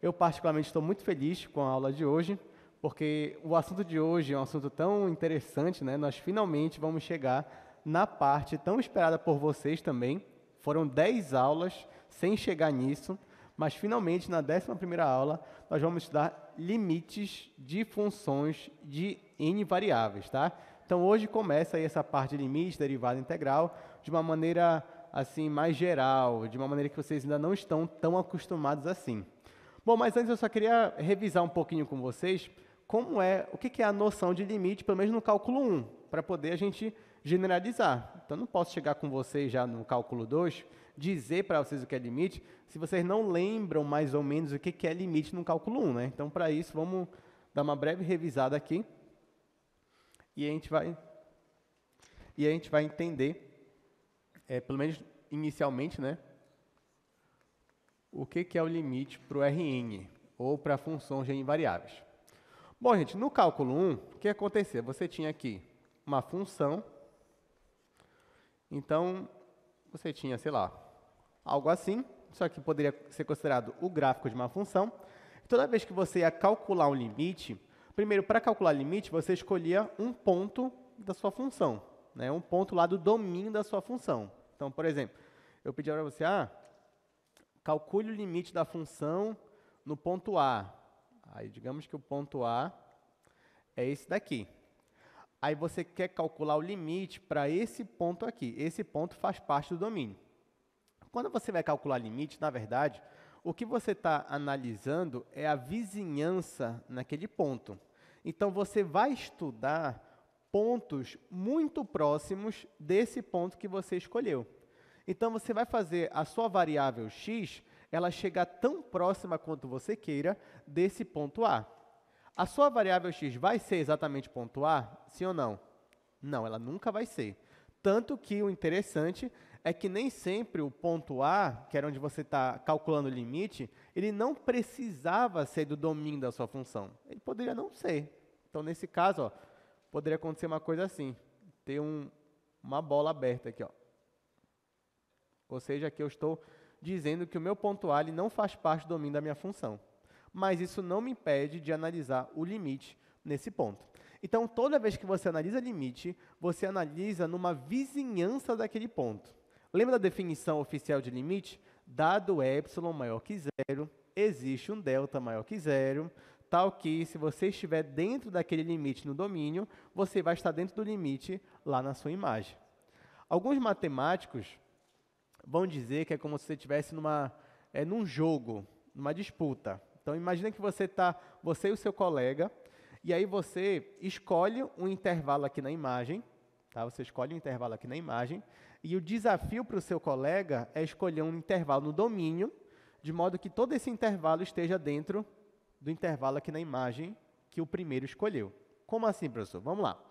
Eu particularmente estou muito feliz com a aula de hoje, porque o assunto de hoje é um assunto tão interessante, né? Nós finalmente vamos chegar na parte tão esperada por vocês também. Foram 10 aulas sem chegar nisso, mas finalmente na 11ª aula nós vamos estudar limites de funções de N variáveis, tá? Então hoje começa aí essa parte de limite, derivada integral, de uma maneira assim mais geral, de uma maneira que vocês ainda não estão tão acostumados assim. Bom, mas antes eu só queria revisar um pouquinho com vocês o que é a noção de limite, pelo menos no cálculo 1, para poder a gente generalizar. Então, não posso chegar com vocês já no cálculo 2, dizer para vocês o que é limite, se vocês não lembram mais ou menos o que é limite no cálculo 1, né? Então, para isso, vamos dar uma breve revisada aqui e a gente vai entender, pelo menos inicialmente, né? O que é o limite para o Rn, ou para a função de N variáveis. Bom, gente, no cálculo 1, o que acontecia? Você tinha aqui uma função, então, você tinha, sei lá, algo assim, só que poderia ser considerado o gráfico de uma função. Toda vez que você ia calcular um limite, primeiro, para calcular limite, você escolhia um ponto da sua função, né? Um ponto lá do domínio da sua função. Então, por exemplo, eu pedi para você, calcule o limite da função no ponto A. Aí, digamos que o ponto A é esse daqui. Aí, você quer calcular o limite para esse ponto aqui. Esse ponto faz parte do domínio. Quando você vai calcular limite, na verdade, o que você está analisando é a vizinhança naquele ponto. Então, você vai estudar pontos muito próximos desse ponto que você escolheu. Então, você vai fazer a sua variável x, ela chegar tão próxima quanto você queira desse ponto A. A sua variável x vai ser exatamente ponto A? Sim ou não? Não, ela nunca vai ser. Tanto que o interessante é que nem sempre o ponto A, que era onde você está calculando o limite, ele não precisava ser do domínio da sua função. Ele poderia não ser. Então, nesse caso, poderia acontecer uma coisa assim, ter uma bola aberta aqui, Ou seja, aqui eu estou dizendo que o meu ponto A ele não faz parte do domínio da minha função. Mas isso não me impede de analisar o limite nesse ponto. Então, toda vez que você analisa limite, você analisa numa vizinhança daquele ponto. Lembra da definição oficial de limite? Dado epsilon maior que zero, existe um delta maior que zero, tal que, se você estiver dentro daquele limite no domínio, você vai estar dentro do limite lá na sua imagem. Alguns matemáticos vão dizer que é como se você estivesse num jogo, numa disputa. Então, imagina que você e o seu colega, e aí você escolhe um intervalo aqui na imagem, tá? Você escolhe um intervalo aqui na imagem, e o desafio para o seu colega é escolher um intervalo no domínio, de modo que todo esse intervalo esteja dentro do intervalo aqui na imagem que o primeiro escolheu. Como assim, professor? Vamos lá.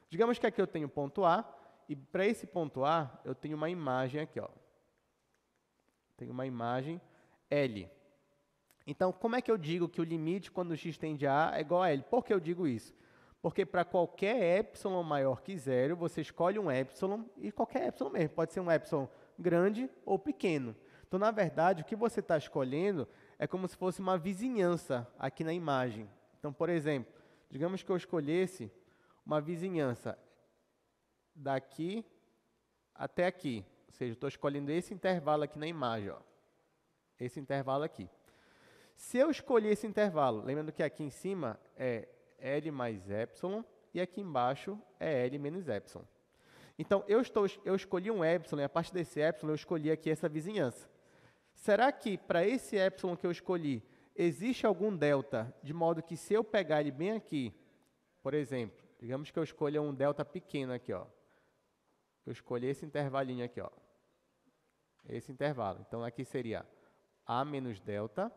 Digamos que aqui eu tenho ponto A, e para esse ponto A, eu tenho uma imagem aqui, Tenho uma imagem L. Então, como é que eu digo que o limite quando o x tende a A é igual a L? Por que eu digo isso? Porque para qualquer epsilon maior que zero, você escolhe um epsilon, e qualquer epsilon mesmo, pode ser um epsilon grande ou pequeno. Então, na verdade, o que você está escolhendo é como se fosse uma vizinhança aqui na imagem. Então, por exemplo, digamos que eu escolhesse uma vizinhança daqui até aqui. Ou seja, eu estou escolhendo esse intervalo aqui na imagem, esse intervalo aqui. Se eu escolher esse intervalo, lembrando que aqui em cima é L mais epsilon e aqui embaixo é L menos epsilon. Então, eu escolhi um epsilon e a partir desse epsilon eu escolhi aqui essa vizinhança. Será que para esse epsilon que eu escolhi, existe algum delta, de modo que se eu pegar ele bem aqui, por exemplo, digamos que eu escolha um delta pequeno aqui, Eu escolhi esse intervalinho aqui, Esse intervalo. Então, aqui seria A menos delta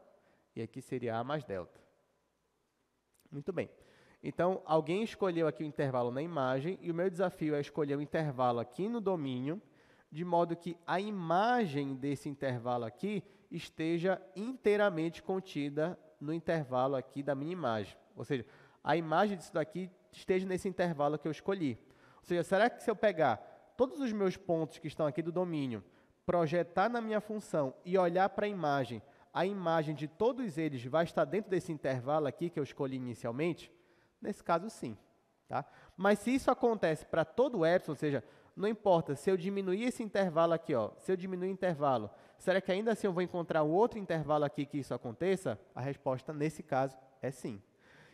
e aqui seria A mais delta. Muito bem. Então, alguém escolheu aqui o intervalo na imagem e o meu desafio é escolher o intervalo aqui no domínio, de modo que a imagem desse intervalo aqui esteja inteiramente contida no intervalo aqui da minha imagem. Ou seja, a imagem disso daqui esteja nesse intervalo que eu escolhi. Ou seja, será que se eu pegar todos os meus pontos que estão aqui do domínio, projetar na minha função e olhar para a a imagem de todos eles vai estar dentro desse intervalo aqui que eu escolhi inicialmente? Nesse caso, sim. Tá? Mas se isso acontece para todo o epsilon, ou seja, não importa, se eu diminuir esse intervalo aqui, ó, se eu diminuir o intervalo, será que ainda assim eu vou encontrar um outro intervalo aqui que isso aconteça? A resposta, nesse caso, é sim.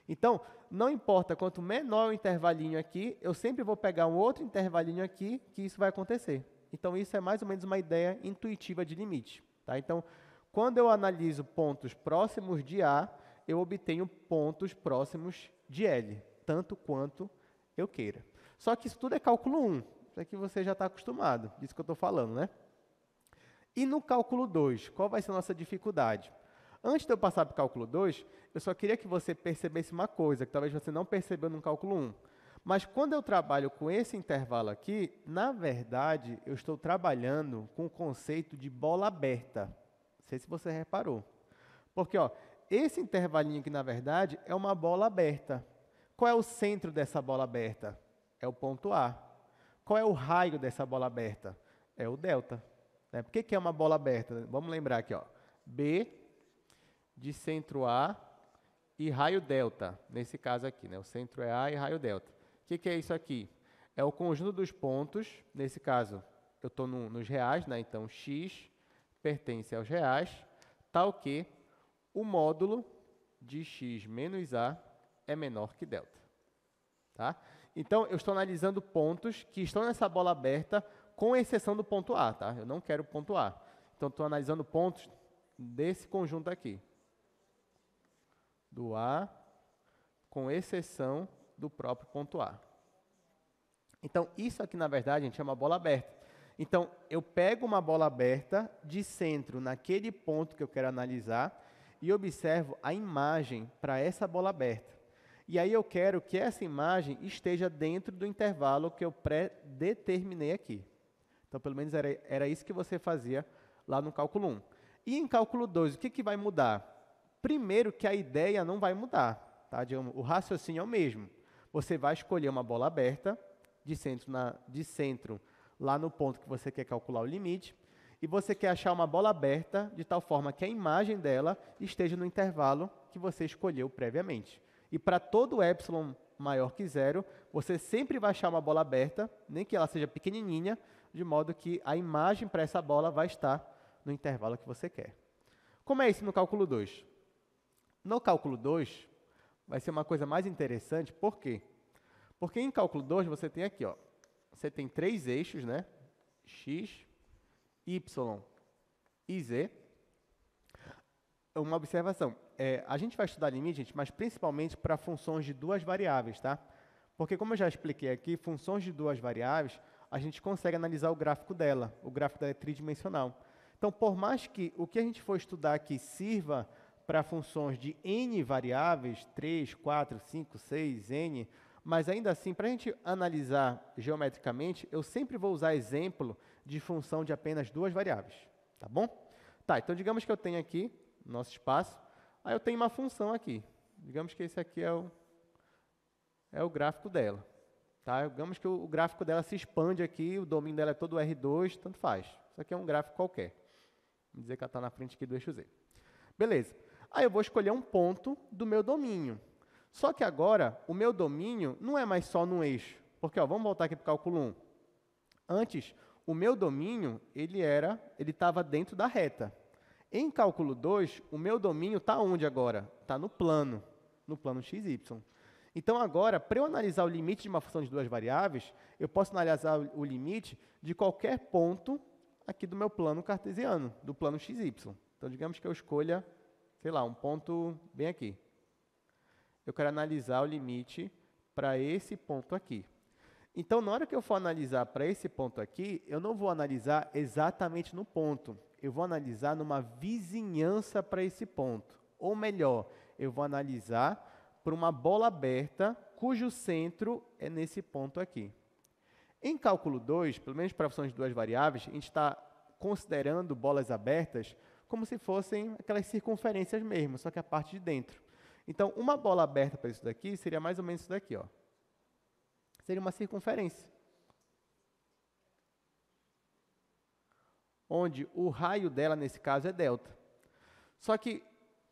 Então, não importa quanto menor o intervalinho aqui, eu sempre vou pegar um outro intervalinho aqui que isso vai acontecer. Então, isso é mais ou menos uma ideia intuitiva de limite. Tá? Então, quando eu analiso pontos próximos de A, eu obtenho pontos próximos de L, tanto quanto eu queira. Só que isso tudo é cálculo 1, isso aqui você já está acostumado, disso que eu estou falando, né? E no cálculo 2, qual vai ser a nossa dificuldade? Antes de eu passar para o cálculo 2, eu só queria que você percebesse uma coisa, que talvez você não percebeu no cálculo 1. Mas quando eu trabalho com esse intervalo aqui, na verdade, eu estou trabalhando com o conceito de bola aberta. Não sei se você reparou. Porque ó, esse intervalinho aqui, na verdade, é uma bola aberta. Qual é o centro dessa bola aberta? É o ponto A. Qual é o raio dessa bola aberta? É o delta. Né? Por que é uma bola aberta? Vamos lembrar aqui, ó. B de centro A e raio delta. Nesse caso aqui, né? O centro é A e raio delta. O que é isso aqui? É o conjunto dos pontos. Nesse caso, eu estou nos reais, né? Então, x pertence aos reais, tal que o módulo de x menos A é menor que delta. Tá? Então, eu estou analisando pontos que estão nessa bola aberta, com exceção do ponto A. Tá? Eu não quero o ponto A. Então, estou analisando pontos desse conjunto aqui. Do A, com exceção do próprio ponto A. Então, isso aqui, na verdade, a gente chama bola aberta. Então, eu pego uma bola aberta de centro naquele ponto que eu quero analisar e observo a imagem para essa bola aberta. E aí eu quero que essa imagem esteja dentro do intervalo que eu pré-determinei aqui. Então, pelo menos era isso que você fazia lá no cálculo 1. E em cálculo 2, o que vai mudar? Primeiro que a ideia não vai mudar. Tá? Digamos, o raciocínio é o mesmo. Você vai escolher uma bola aberta de centro lá no ponto que você quer calcular o limite, e você quer achar uma bola aberta de tal forma que a imagem dela esteja no intervalo que você escolheu previamente. E para todo epsilon maior que zero, você sempre vai achar uma bola aberta, nem que ela seja pequenininha, de modo que a imagem para essa bola vai estar no intervalo que você quer. Como é isso no cálculo 2? No cálculo 2, vai ser uma coisa mais interessante, por quê? Porque em cálculo 2 você tem aqui, ó, você tem 3 eixos, né? X, Y e Z. Uma observação, a gente vai estudar limite, gente, mas principalmente para funções de duas variáveis, tá? Porque como eu já expliquei aqui, funções de duas variáveis, a gente consegue analisar o gráfico dela. O gráfico dela é tridimensional. Então, por mais que o que a gente for estudar aqui sirva para funções de n variáveis, 3, 4, 5, 6, n, mas ainda assim, para a gente analisar geometricamente, eu sempre vou usar exemplo de função de apenas duas variáveis, tá bom? Tá, então digamos que eu tenho aqui, no nosso espaço, aí eu tenho uma função aqui. Digamos que esse aqui é o gráfico dela. Tá? Digamos que o gráfico dela se expande aqui, o domínio dela é todo R2, tanto faz. Isso aqui é um gráfico qualquer. Vamos dizer que ela está na frente aqui do eixo Z. Beleza. Aí eu vou escolher um ponto do meu domínio. Só que agora, o meu domínio não é mais só no eixo. Porque, ó, vamos voltar aqui para o cálculo 1. Antes, o meu domínio, ele estava dentro da reta. Em cálculo 2, o meu domínio está onde agora? Está no plano xy. Então, agora, para eu analisar o limite de uma função de duas variáveis, eu posso analisar o limite de qualquer ponto aqui do meu plano cartesiano, do plano xy. Então, digamos que eu escolha, sei lá, um ponto bem aqui. Eu quero analisar o limite para esse ponto aqui. Então, na hora que eu for analisar para esse ponto aqui, eu não vou analisar exatamente no ponto. Eu vou analisar numa vizinhança para esse ponto. Ou melhor, eu vou analisar por uma bola aberta cujo centro é nesse ponto aqui. Em cálculo 2, pelo menos para funções de duas variáveis, a gente está considerando bolas abertas como se fossem aquelas circunferências mesmo, só que a parte de dentro. Então, uma bola aberta para isso daqui seria mais ou menos isso daqui, ó. Seria uma circunferência. Onde o raio dela, nesse caso, é delta. Só que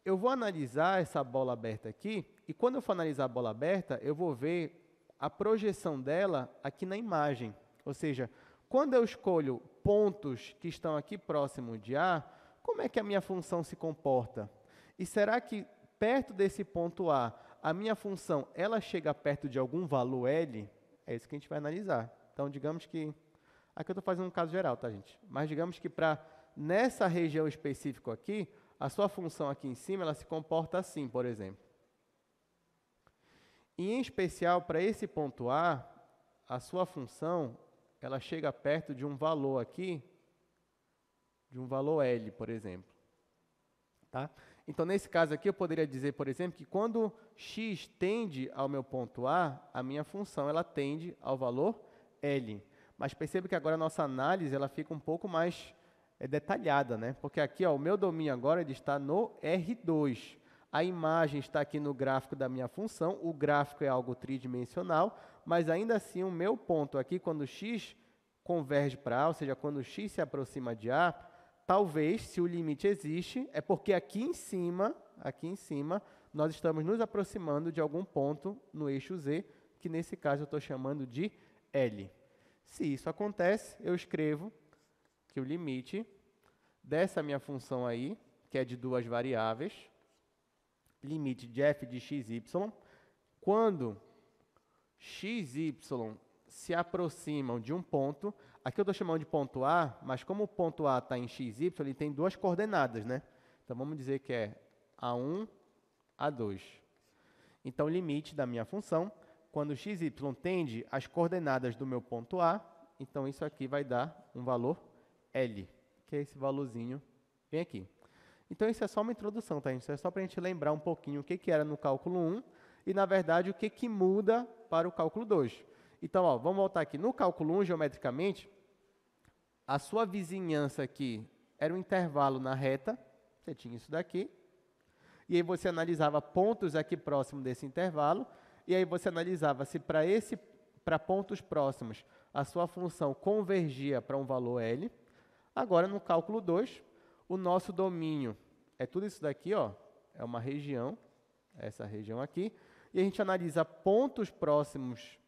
eu vou analisar essa bola aberta aqui, e quando eu for analisar a bola aberta, eu vou ver a projeção dela aqui na imagem. Ou seja, quando eu escolho pontos que estão aqui próximo de A, como é que a minha função se comporta? E será que perto desse ponto a minha função ela chega perto de algum valor L? É isso que a gente vai analisar. Então, digamos que... Aqui eu estou fazendo um caso geral, tá, gente? Mas digamos que nessa região específica aqui, a sua função aqui em cima, ela se comporta assim, por exemplo. E, em especial, para esse ponto A, a sua função, ela chega perto de um valor aqui, de um valor L, por exemplo. Tá? Então, nesse caso aqui, eu poderia dizer, por exemplo, que quando x tende ao meu ponto a minha função ela tende ao valor L. Mas perceba que agora a nossa análise ela fica um pouco mais detalhada, né? Porque aqui, ó, o meu domínio agora ele está no R2. A imagem está aqui no gráfico da minha função, o gráfico é algo tridimensional, mas ainda assim o meu ponto aqui, quando x converge para A, ou seja, quando x se aproxima de A, talvez, se o limite existe, é porque aqui em cima, nós estamos nos aproximando de algum ponto no eixo Z, que nesse caso eu estou chamando de L. Se isso acontece, eu escrevo que o limite dessa minha função aí, que é de duas variáveis, limite de f de xy, quando x e y se aproximam de um ponto, aqui eu estou chamando de ponto A, mas como o ponto A está em xy, ele tem duas coordenadas, né? Então, vamos dizer que é A1, A2. Então, o limite da minha função, quando xy tende às coordenadas do meu ponto A, então isso aqui vai dar um valor L, que é esse valorzinho bem aqui. Então, isso é só uma introdução, tá, gente? Isso é só para a gente lembrar um pouquinho o que era no cálculo 1 e, na verdade, o que muda para o cálculo 2. Então, ó, vamos voltar aqui. No cálculo 1, geometricamente, a sua vizinhança aqui era um intervalo na reta, você tinha isso daqui, e aí você analisava pontos aqui próximo desse intervalo, e aí você analisava se para pontos próximos a sua função convergia para um valor L. Agora, no cálculo 2, o nosso domínio é tudo isso daqui, ó, é uma região, essa região aqui, e a gente analisa pontos próximos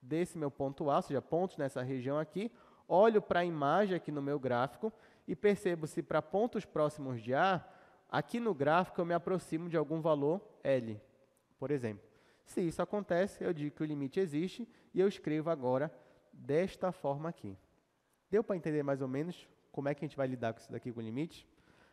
desse meu ponto A, ou seja, pontos nessa região aqui, olho para a imagem aqui no meu gráfico e percebo se para pontos próximos de A, aqui no gráfico eu me aproximo de algum valor L, por exemplo. Se isso acontece, eu digo que o limite existe e eu escrevo agora desta forma aqui. Deu para entender mais ou menos como é que a gente vai lidar com isso daqui com o limite?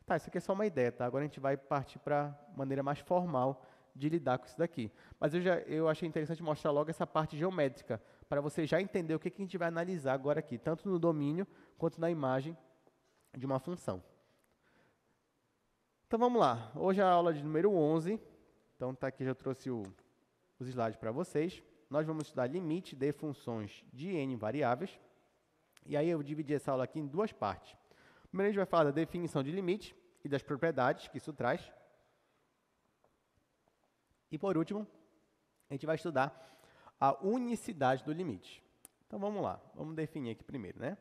Tá, isso aqui é só uma ideia, tá? Agora a gente vai partir para a maneira mais formal de lidar com isso daqui. Mas eu achei interessante mostrar logo essa parte geométrica, para você já entender o que a gente vai analisar agora aqui, tanto no domínio quanto na imagem de uma função. Então vamos lá, hoje é a aula de número 11, então tá aqui, já trouxe os slides para vocês. Nós vamos estudar limite de funções de n variáveis, e aí eu dividi essa aula aqui em duas partes. Primeiro a gente vai falar da definição de limite e das propriedades que isso traz. E, por último, a gente vai estudar a unicidade do limite. Então, vamos lá. Vamos definir aqui primeiro, né?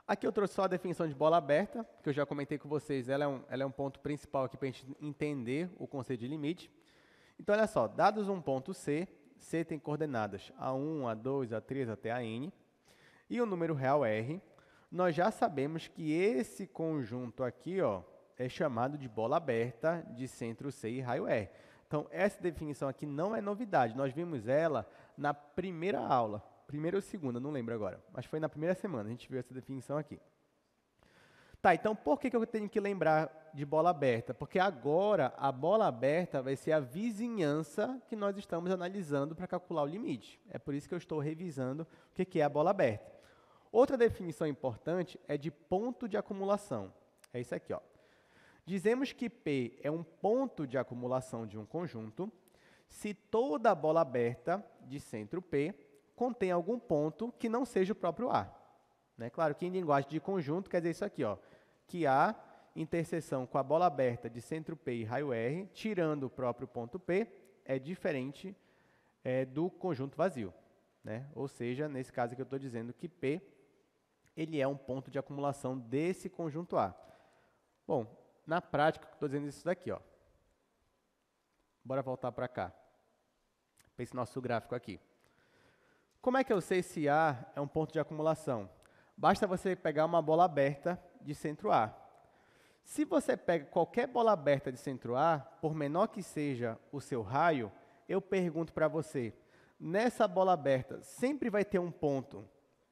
Aqui eu trouxe só a definição de bola aberta, que eu já comentei com vocês. Ela é um ponto principal aqui para a gente entender o conceito de limite. Então, olha só. Dados um ponto C, C tem coordenadas A1, A2, A3 até a N, e o número real R, nós já sabemos que esse conjunto aqui, ó, é chamado de bola aberta de centro C e raio R. Então, essa definição aqui não é novidade. Nós vimos ela na primeira aula, primeira ou segunda, não lembro agora, mas foi na primeira semana, a gente viu essa definição aqui. Tá, então por que eu tenho que lembrar de bola aberta? Porque agora a bola aberta vai ser a vizinhança que nós estamos analisando para calcular o limite. É por isso que eu estou revisando o que é a bola aberta. Outra definição importante é de ponto de acumulação. É isso aqui, ó. Dizemos que P é um ponto de acumulação de um conjunto se toda a bola aberta de centro P contém algum ponto que não seja o próprio A. Né? Claro que em linguagem de conjunto quer dizer isso aqui, ó, que A, interseção com a bola aberta de centro P e raio R, tirando o próprio ponto P, é diferente do conjunto vazio. Né? Ou seja, nesse caso aqui eu estou dizendo que P ele é um ponto de acumulação desse conjunto A. Bom, na prática, estou dizendo isso daqui, ó. Bora voltar para cá. Para esse nosso gráfico aqui. Como é que eu sei se A é um ponto de acumulação? Basta você pegar uma bola aberta de centro A. Se você pega qualquer bola aberta de centro A, por menor que seja o seu raio, eu pergunto para você, nessa bola aberta, sempre vai ter um ponto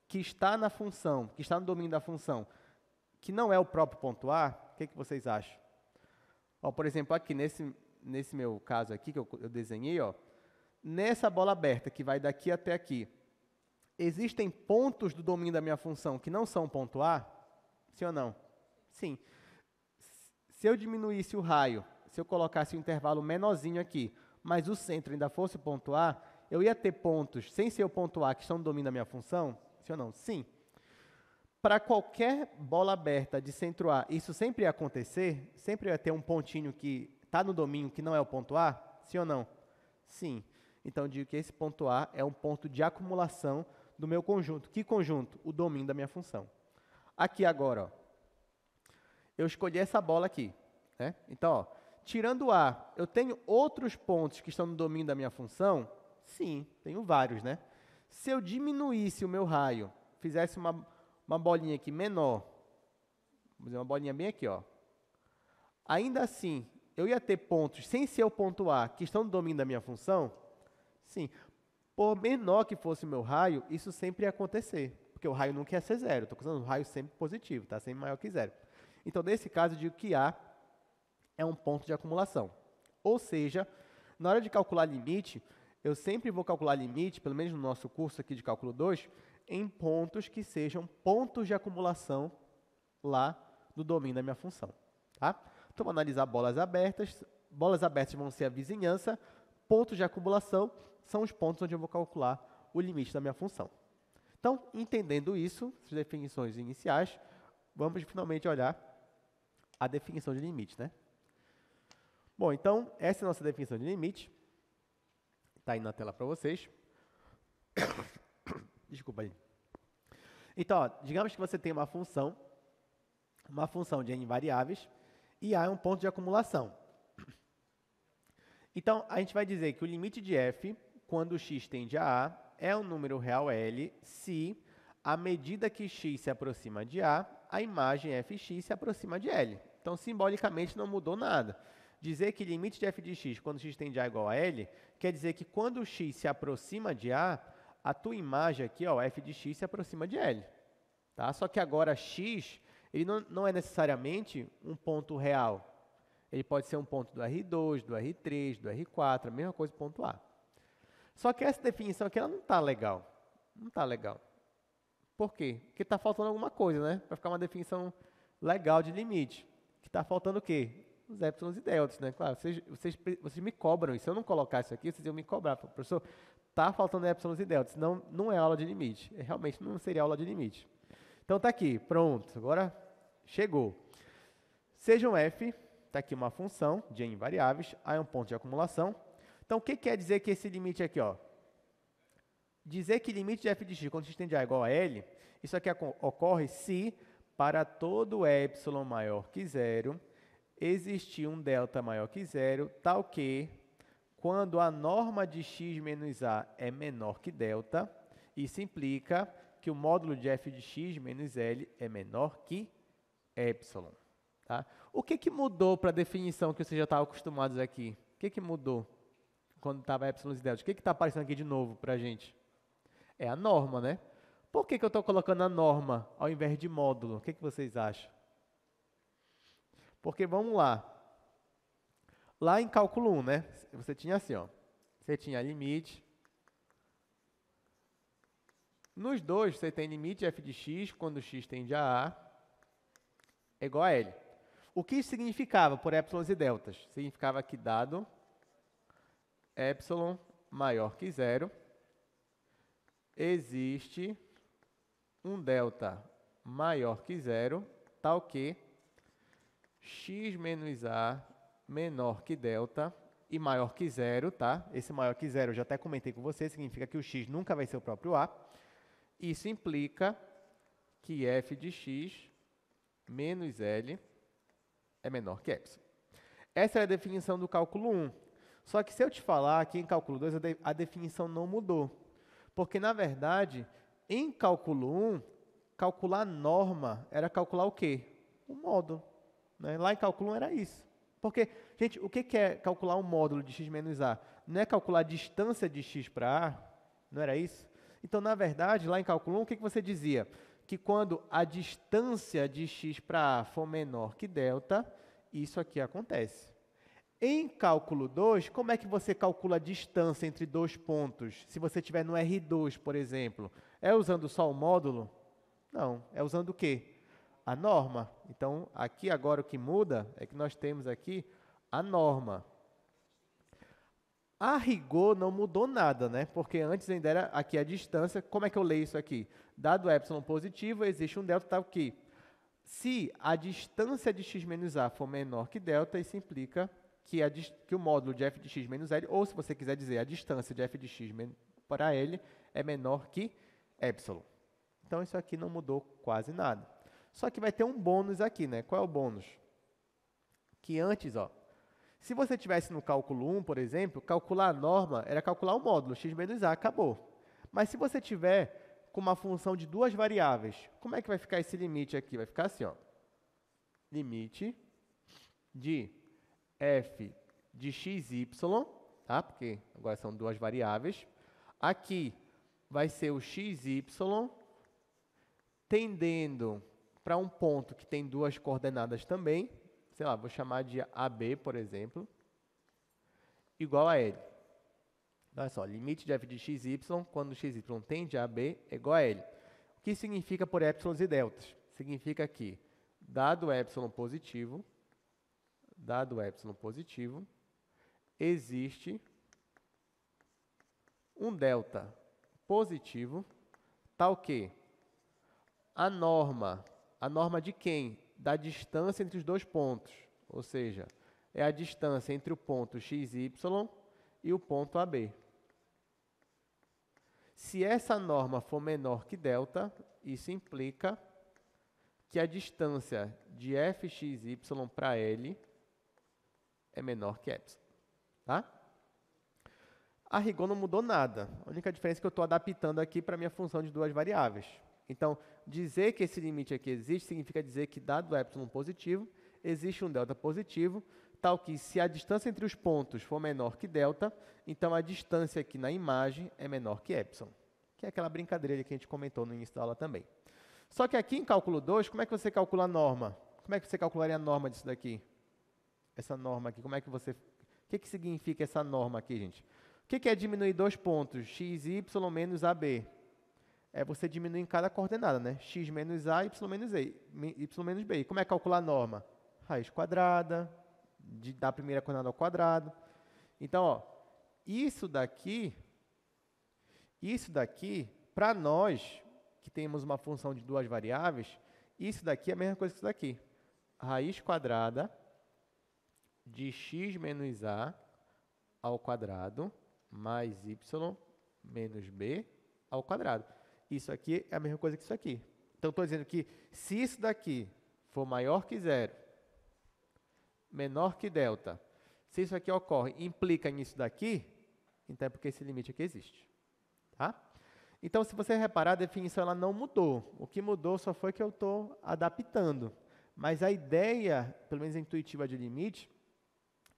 que está na função, que está no domínio da função, que não é o próprio ponto A? O que vocês acham? Ó, por exemplo, aqui nesse meu caso aqui, que eu desenhei, ó, nessa bola aberta, que vai daqui até aqui, existem pontos do domínio da minha função que não são ponto A? Sim ou não? Sim. Se eu diminuísse o raio, se eu colocasse um intervalo menorzinho aqui, mas o centro ainda fosse o ponto A, eu ia ter pontos, sem ser o ponto A, que estão no domínio da minha função? Sim ou não? Sim. Para qualquer bola aberta de centro A, isso sempre ia acontecer? Sempre ia ter um pontinho que está no domínio que não é o ponto A? Sim ou não? Sim. Então, eu digo que esse ponto A é um ponto de acumulação do meu conjunto. Que conjunto? O domínio da minha função. Aqui agora, ó, eu escolhi essa bola aqui, né? Então, ó, tirando A, eu tenho outros pontos que estão no domínio da minha função? Sim, tenho vários, né? Se eu diminuísse o meu raio, fizesse uma bolinha aqui menor, vamos dizer, uma bolinha bem aqui, ó. Ainda assim, eu ia ter pontos, sem ser o ponto A, que estão no domínio da minha função? Sim. Por menor que fosse o meu raio, isso sempre ia acontecer, porque o raio nunca ia ser zero. Estou usando o raio sempre positivo, tá? Sempre maior que zero. Então, nesse caso, eu digo que A é um ponto de acumulação. Ou seja, na hora de calcular limite, eu sempre vou calcular limite, pelo menos no nosso curso aqui de cálculo 2, em pontos que sejam pontos de acumulação lá no domínio da minha função. Tá? Então, vou analisar bolas abertas. Bolas abertas vão ser a vizinhança. Pontos de acumulação são os pontos onde eu vou calcular o limite da minha função. Então, entendendo isso, essas definições iniciais, vamos finalmente olhar a definição de limite, né? Bom, então, essa é a nossa definição de limite. Está aí na tela para vocês. Desculpa aí. Então, ó, digamos que você tem uma função de n variáveis, e A é um ponto de acumulação. Então, a gente vai dizer que o limite de f, quando x tende a A, é um número real L, se, à medida que x se aproxima de A, a imagem fx se aproxima de L. Então, simbolicamente, não mudou nada. Dizer que limite de f de x, quando x tende a A igual a L, quer dizer que quando x se aproxima de A, a tua imagem aqui, ó, f de x, se aproxima de L. Tá? Só que agora x, ele não é necessariamente um ponto real. Ele pode ser um ponto do R2, do R3, do R4, a mesma coisa do ponto A. Só que essa definição aqui ela não está legal. Não está legal. Por quê? Porque está faltando alguma coisa, né? Para ficar uma definição legal de limite. Que está faltando o quê? Os épsilons e deltas, né? Claro, vocês me cobram. E se eu não colocar isso aqui, vocês iam me cobrar. Professor, está faltando épsilons e deltas. Não é aula de limite. Realmente não seria aula de limite. Então está aqui, pronto. Agora chegou. Sejam f, está aqui uma função de n variáveis, A é um ponto de acumulação. Então, o que quer dizer que esse limite aqui, ó? Dizer que limite de f de x, quando x tende a igual a L, isso aqui ocorre se, para todo epsilon maior que zero, existir um delta maior que zero, tal que, quando a norma de x menos a é menor que delta, isso implica que o módulo de f de x menos L é menor que epsilon. Tá? O que mudou para a definição que vocês já estavam acostumados aqui? O que mudou quando estava epsilon e delta? O que está aparecendo aqui de novo para a gente? É a norma, né? Por que eu estou colocando a norma ao invés de módulo? O que vocês acham? Porque, vamos lá. Lá em cálculo 1, né? Você tinha assim, ó. Você tinha limite. Nos dois, você tem limite f de x, quando x tende a A, é igual a L. O que isso significava por épsilons e deltas? Significava que dado epsilon maior que zero, existe um delta maior que zero, tal que x menos a menor que delta e maior que zero, tá? Esse maior que zero eu já até comentei com você, significa que o x nunca vai ser o próprio a. Isso implica que f de x menos L é menor que epsilon. Essa é a definição do cálculo 1. Só que se eu te falar aqui em cálculo 2, a definição não mudou. Porque, na verdade, em cálculo 1, calcular norma era calcular o quê? O módulo. Né? Lá em cálculo 1 era isso. Porque, gente, o que é calcular um módulo de x menos a? Não é calcular a distância de x para a? Não era isso? Então, na verdade, lá em cálculo 1, o que você dizia? Que quando a distância de x para a for menor que delta, isso aqui acontece. Em cálculo 2, como é que você calcula a distância entre dois pontos? Se você estiver no R2, por exemplo, é usando só o módulo? Não, é usando o quê? A norma. Então, aqui agora o que muda é que nós temos aqui a norma. A rigor não mudou nada, né? Porque antes ainda era aqui a distância. Como é que eu leio isso aqui? Dado epsilon positivo, existe um delta tal que, se a distância de x menos a for menor que delta, isso implica que o módulo de f de x menos L, ou se você quiser dizer a distância de f de x para L, é menor que epsilon. Então, isso aqui não mudou quase nada. Só que vai ter um bônus aqui, né? Qual é o bônus? Que antes, ó, se você tivesse no cálculo 1, por exemplo, calcular a norma era calcular o módulo, x menos a, acabou. Mas se você tiver com uma função de duas variáveis, como é que vai ficar esse limite aqui? Vai ficar assim, ó. Limite de f de xy, tá? Porque agora são duas variáveis. Aqui vai ser o xy tendendo para um ponto que tem duas coordenadas também. Sei lá, vou chamar de AB, por exemplo, igual a L. Olha só, limite de f de xy, quando xy tende a AB, é igual a L. O que significa por épsilons e deltas? Significa que, dado epsilon positivo, existe um delta positivo, tal que a norma de quem? Da distância entre os dois pontos, ou seja, é a distância entre o ponto xy e o ponto AB. Se essa norma for menor que delta, isso implica que a distância de fxy para L é menor que epsilon. Tá? A rigor não mudou nada. A única diferença é que eu estou adaptando aqui para a minha função de duas variáveis. Então, dizer que esse limite aqui existe significa dizer que, dado o epsilon positivo, existe um delta positivo, tal que, se a distância entre os pontos for menor que delta, então a distância aqui na imagem é menor que epsilon, que é aquela brincadeira que a gente comentou no início da aula também. Só que aqui em cálculo 2, como é que você calcula a norma? Como é que você calcularia a norma disso daqui? Essa norma aqui, como é que você... O que significa essa norma aqui, gente? O que é diminuir dois pontos, xy menos AB? É você diminuir em cada coordenada, né? X menos A, Y menos B. E como é calcular a norma? Raiz quadrada, da primeira coordenada ao quadrado. Então, ó, isso daqui, para nós, que temos uma função de duas variáveis, isso daqui é a mesma coisa que isso daqui. Raiz quadrada de x menos a ao quadrado mais y menos b ao quadrado. Isso aqui é a mesma coisa que isso aqui. Então, estou dizendo que se isso daqui for maior que zero, menor que delta, se isso aqui ocorre, implica nisso daqui, então é porque esse limite aqui existe. Tá? Então, se você reparar, a definição ela não mudou. O que mudou só foi que eu estou adaptando. Mas a ideia, pelo menos a intuitiva de limite,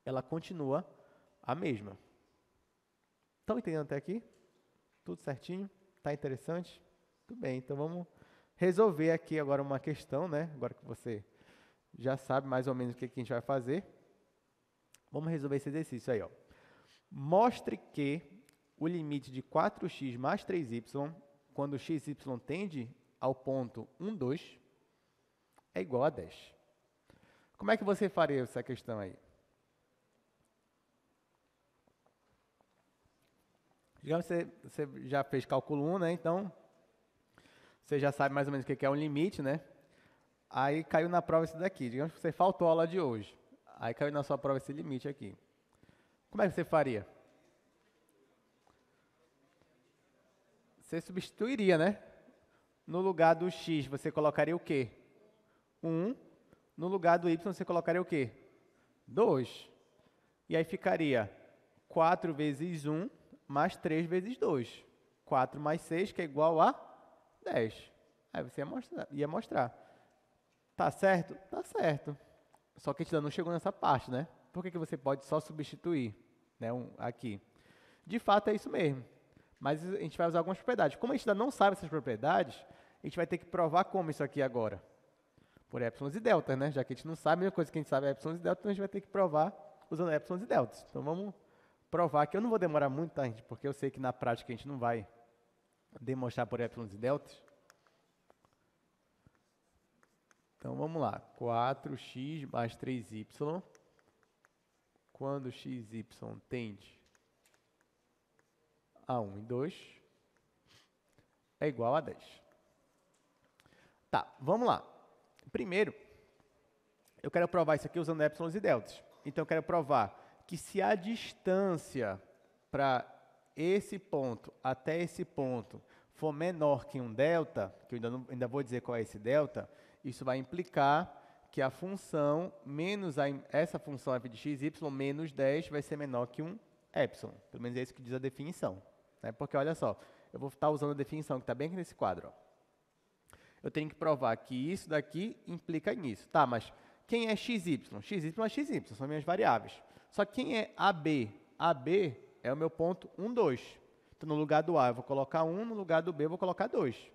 ela continua a mesma. Estão entendendo até aqui? Tudo certinho? Está interessante? Tudo bem, então vamos resolver aqui agora uma questão, né? Agora que você já sabe mais ou menos o que a gente vai fazer. Vamos resolver esse exercício aí, ó. Mostre que o limite de 4x mais 3y, quando xy tende ao ponto 1, 2, é igual a 10. Como é que você faria essa questão aí? Digamos que você já fez cálculo 1, né? Então, você já sabe mais ou menos o que é um limite, né? Aí caiu na prova esse daqui. Digamos que você faltou a aula de hoje. Aí caiu na sua prova esse limite aqui. Como é que você faria? Você substituiria, né? No lugar do x, você colocaria o quê? 1. no lugar do y você colocaria o quê? 2. E aí ficaria 4 vezes 1 mais 3 vezes 2. 4 mais 6, que é igual a 10. Aí você ia mostrar. Tá certo? Tá certo. Só que a gente ainda não chegou nessa parte, né? Por que você pode só substituir, né, aqui? De fato, é isso mesmo. Mas a gente vai usar algumas propriedades. Como a gente ainda não sabe essas propriedades, a gente vai ter que provar como isso aqui agora. Por épsilons e deltas, né? Já que a gente não sabe, a mesma coisa que a gente sabe é épsilons e deltas, então a gente vai ter que provar usando épsilons e deltas. Então vamos provar aqui. Eu não vou demorar muito, tá, gente? Porque eu sei que na prática a gente não vai demonstrar por épsilons e deltas. Então vamos lá. 4x mais 3y, quando xy tende a 1 e 2, é igual a 10. Tá, vamos lá. Primeiro, eu quero provar isso aqui usando épsilons e deltas. Então, eu quero provar que se a distância para esse ponto até esse ponto for menor que um delta, que eu ainda vou dizer qual é esse delta, isso vai implicar que a função menos essa função f de x, y menos 10 vai ser menor que um epsilon. Pelo menos é isso que diz a definição. Né? Porque, olha só, eu vou estar usando a definição que está bem aqui nesse quadro. Ó. Eu tenho que provar que isso daqui implica nisso. Tá, mas quem é xy? Xy é xy, são minhas variáveis. Só que quem é AB? AB é o meu ponto 1, 2. Então, no lugar do A eu vou colocar 1, no lugar do B eu vou colocar 2.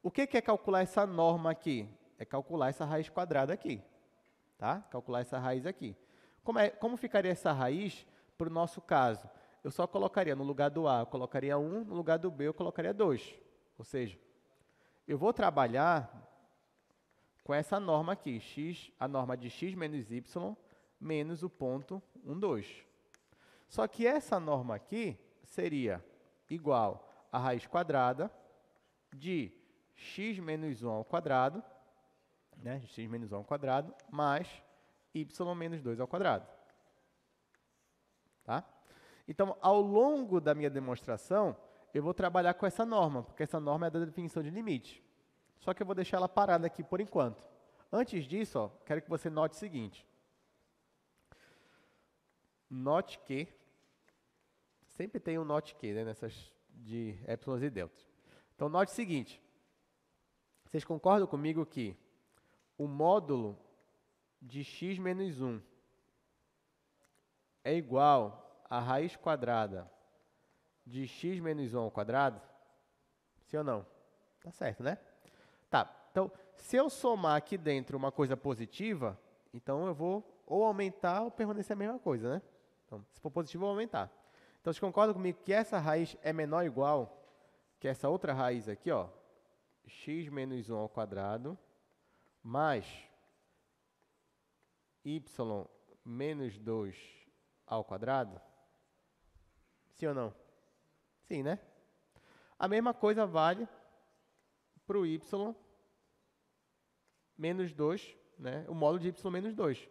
O que é calcular essa norma aqui? É calcular essa raiz quadrada aqui. Tá? Calcular essa raiz aqui. Como ficaria essa raiz para o nosso caso? Eu só colocaria no lugar do A, eu colocaria 1, no lugar do B eu colocaria 2. Ou seja, eu vou trabalhar com essa norma aqui, a norma de x menos y menos o ponto 1, 2. Só que essa norma aqui seria igual a raiz quadrada de x menos 1 ao quadrado, né, x menos 1 ao quadrado, mais y menos 2 ao quadrado. Tá? Então, ao longo da minha demonstração, eu vou trabalhar com essa norma, porque essa norma é da definição de limite. Só que eu vou deixar ela parada aqui por enquanto. Antes disso, ó, quero que você note o seguinte. Note que, sempre tem um note que, né, nessas de épsilons e deltas. Então, note o seguinte. Vocês concordam comigo que o módulo de x menos 1 é igual a raiz quadrada de x menos 1 ao quadrado? Sim ou não? Tá certo, né? Tá, então, se eu somar aqui dentro uma coisa positiva, então eu vou ou aumentar ou permanecer a mesma coisa, né? Então, se for positivo, eu vou aumentar. Então, vocês concordam comigo que essa raiz é menor ou igual que essa outra raiz aqui, ó, x menos 1 ao quadrado, mais y menos 2 ao quadrado? Sim ou não? Sim, né? A mesma coisa vale para o y menos 2, né? O módulo de y menos 2.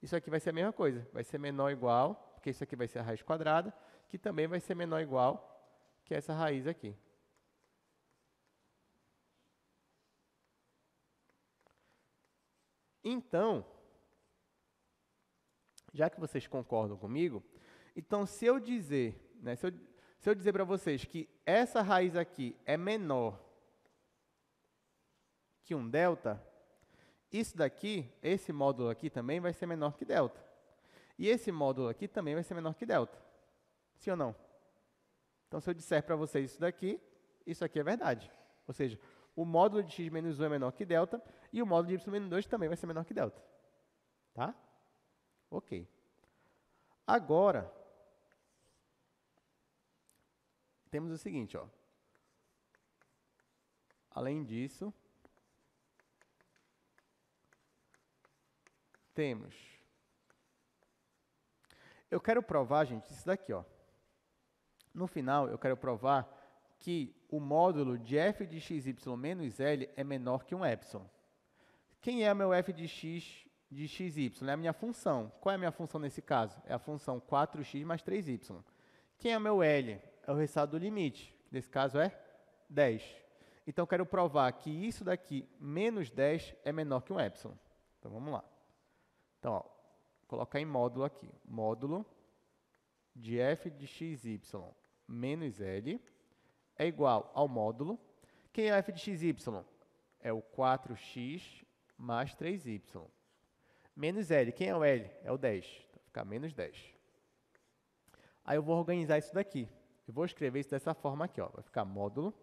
Isso aqui vai ser a mesma coisa, vai ser menor ou igual, porque isso aqui vai ser a raiz quadrada, que também vai ser menor ou igual que essa raiz aqui. Então, já que vocês concordam comigo, então se eu dizer, né, se eu dizer para vocês que essa raiz aqui é menor que um delta, isso daqui, esse módulo aqui também vai ser menor que delta. E esse módulo aqui também vai ser menor que delta. Sim ou não? Então, se eu disser para vocês isso daqui, isso aqui é verdade. Ou seja, o módulo de x menos 1 é menor que delta e o módulo de y menos 2 também vai ser menor que delta. Tá? Ok. Agora, temos o seguinte, ó. Além disso, temos... Eu quero provar, gente, isso daqui, ó. No final, eu quero provar que o módulo de f de xy menos L é menor que um epsilon. Quem é o meu f de xy? É a minha função. Qual é a minha função nesse caso? É a função 4x mais 3y. Quem é o meu L? É o resultado do limite. Nesse caso é 10. Então, eu quero provar que isso daqui, menos 10, é menor que um epsilon. Então, vamos lá. Então, ó, colocar em módulo aqui. Módulo de f de xy menos L é igual ao módulo. Quem é o f de xy? É o 4x mais 3y. Menos L. Quem é o L? É o 10. Então, vai ficar menos 10. Aí eu vou organizar isso daqui. Eu vou escrever isso dessa forma aqui, ó. Vai ficar módulo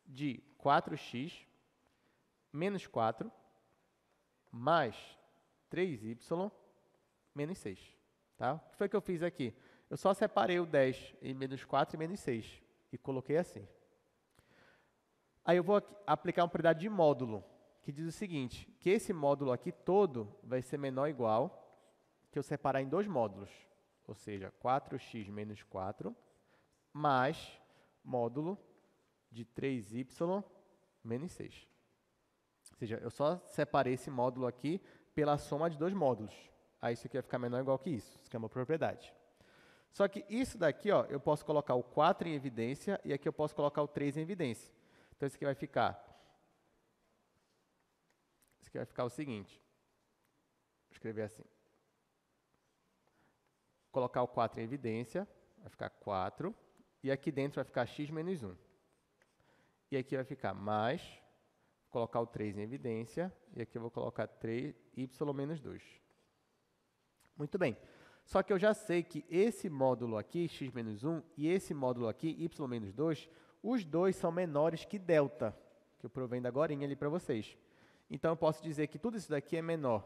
de 4x menos 4 mais 3y menos 6. Tá? O que foi que eu fiz aqui? Eu só separei o 10 em menos 4 e menos 6 e coloquei assim. Aí eu vou aplicar uma propriedade de módulo, que diz o seguinte, que esse módulo aqui todo vai ser menor ou igual que eu separar em dois módulos, ou seja, 4x menos 4 mais módulo de 3y menos 6. Ou seja, eu só separei esse módulo aqui pela soma de dois módulos. Aí isso aqui vai ficar menor ou igual que isso. Isso aqui é uma propriedade. Só que isso daqui, ó, eu posso colocar o 4 em evidência e aqui eu posso colocar o 3 em evidência. Então, isso aqui vai ficar o seguinte. Vou escrever assim. Colocar o 4 em evidência, vai ficar 4. E aqui dentro vai ficar x menos 1. E aqui vai ficar mais, vou colocar o 3 em evidência, e aqui eu vou colocar 3y menos 2. Muito bem. Só que eu já sei que esse módulo aqui, x menos 1, e esse módulo aqui, y menos 2, os dois são menores que delta, que eu provei ainda agora ali para vocês. Então, eu posso dizer que tudo isso daqui é menor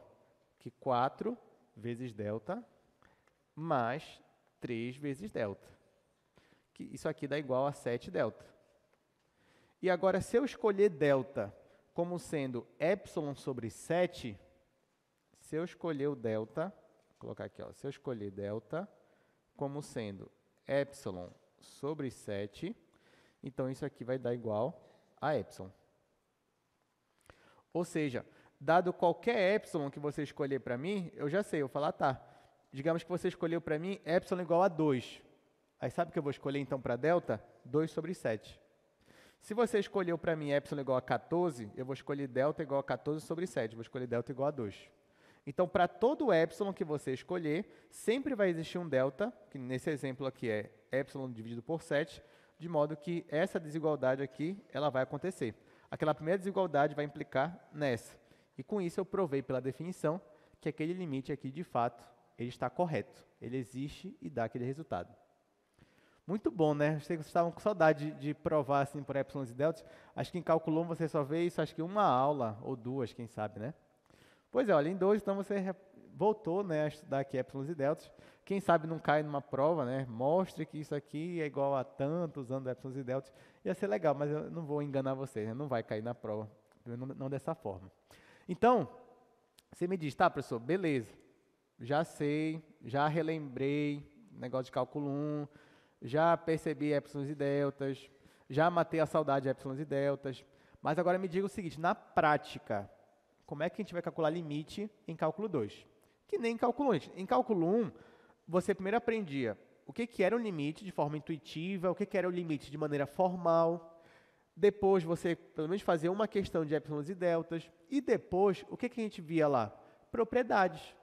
que 4 vezes delta, mais 3 vezes delta. Que isso aqui dá igual a 7 delta. E agora, se eu escolher delta como sendo epsilon sobre 7, se eu escolher o delta, vou colocar aqui, ó, se eu escolher delta como sendo epsilon sobre 7, então isso aqui vai dar igual a epsilon. Ou seja, dado qualquer epsilon que você escolher para mim, eu já sei, eu vou falar, tá, digamos que você escolheu para mim epsilon igual a 2. Aí sabe o que eu vou escolher então para delta? 2 sobre 7. Se você escolheu para mim epsilon igual a 14, eu vou escolher delta igual a 14 sobre 7. Vou escolher delta igual a 2. Então, para todo epsilon que você escolher, sempre vai existir um delta, que nesse exemplo aqui é epsilon dividido por 7, de modo que essa desigualdade aqui, ela vai acontecer. Aquela primeira desigualdade vai implicar nessa. E com isso eu provei pela definição que aquele limite aqui, de fato, ele está correto. Ele existe e dá aquele resultado. Muito bom, né? Acho que vocês estavam com saudade de provar assim por epsilon e deltas. Acho que em cálculo 1 você só vê isso, acho que uma aula ou duas, quem sabe, né? Pois é, olha, em 2, então você voltou, né, a estudar aqui epsilon e deltas. Quem sabe não cai numa prova, né? Mostre que isso aqui é igual a tanto usando epsilon e deltas. Ia ser legal, mas eu não vou enganar vocês, né? Não vai cair na prova, não dessa forma. Então, você me diz, tá, professor, beleza. Já sei, já relembrei negócio de cálculo 1, já percebi epsilons e deltas, já matei a saudade de epsilons e deltas, mas agora me diga o seguinte, na prática, como é que a gente vai calcular limite em cálculo 2? Que nem em cálculo 1. Em cálculo 1, você primeiro aprendia o que era o limite de forma intuitiva, o que era o limite de maneira formal, depois você, pelo menos, fazia uma questão de epsilons e deltas, e depois, o que a gente via lá? Propriedades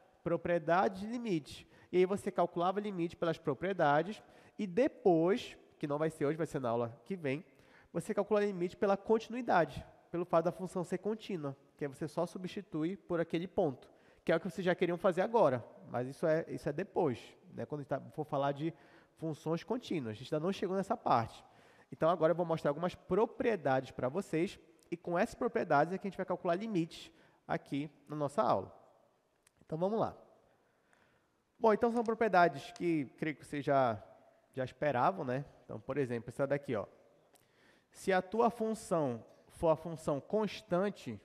de limite. E aí você calculava limite pelas propriedades, e depois, que não vai ser hoje, vai ser na aula que vem, você calcula limite pela continuidade, pelo fato da função ser contínua, que aí você só substitui por aquele ponto, que é o que vocês já queriam fazer agora, mas isso é depois, né? Quando a gente for falar de funções contínuas, a gente ainda não chegou nessa parte. Então, agora eu vou mostrar algumas propriedades para vocês, e com essas propriedades é que a gente vai calcular limites aqui na nossa aula. Então, vamos lá. Bom, então são propriedades que creio que vocês já esperavam, né? Então, por exemplo, essa daqui, ó. Se a tua função for a função constante,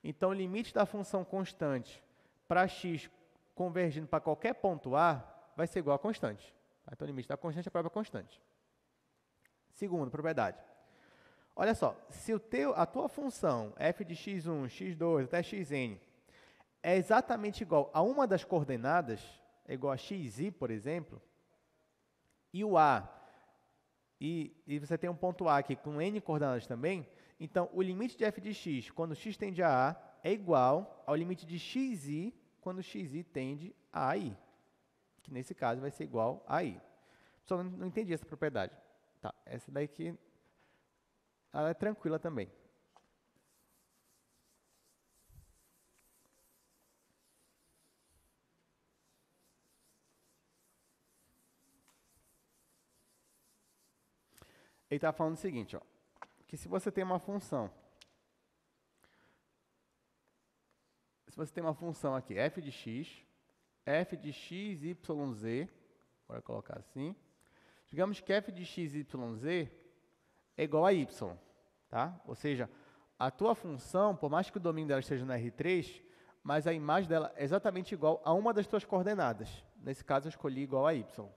então o limite da função constante para x convergindo para qualquer ponto A vai ser igual a constante. Então, o limite da constante é a própria constante. Segunda propriedade. Olha só, se a tua função f de x1, x2 até xn é exatamente igual a uma das coordenadas, é igual a xi, por exemplo, e o A, e você tem um ponto A aqui com n coordenadas também, então o limite de f de x, quando x tende a é igual ao limite de xi, quando xi tende a i, que nesse caso vai ser igual a i. Só não entendi essa propriedade. Tá, essa daí que ela é tranquila também. Ele está falando o seguinte, ó, que se você tem uma função, aqui, f de x y, z, bora colocar assim, digamos que f de x, y, z é igual a y, tá? Ou seja, a tua função, por mais que o domínio dela esteja no R3, mas a imagem dela é exatamente igual a uma das tuas coordenadas. Nesse caso, eu escolhi igual a y.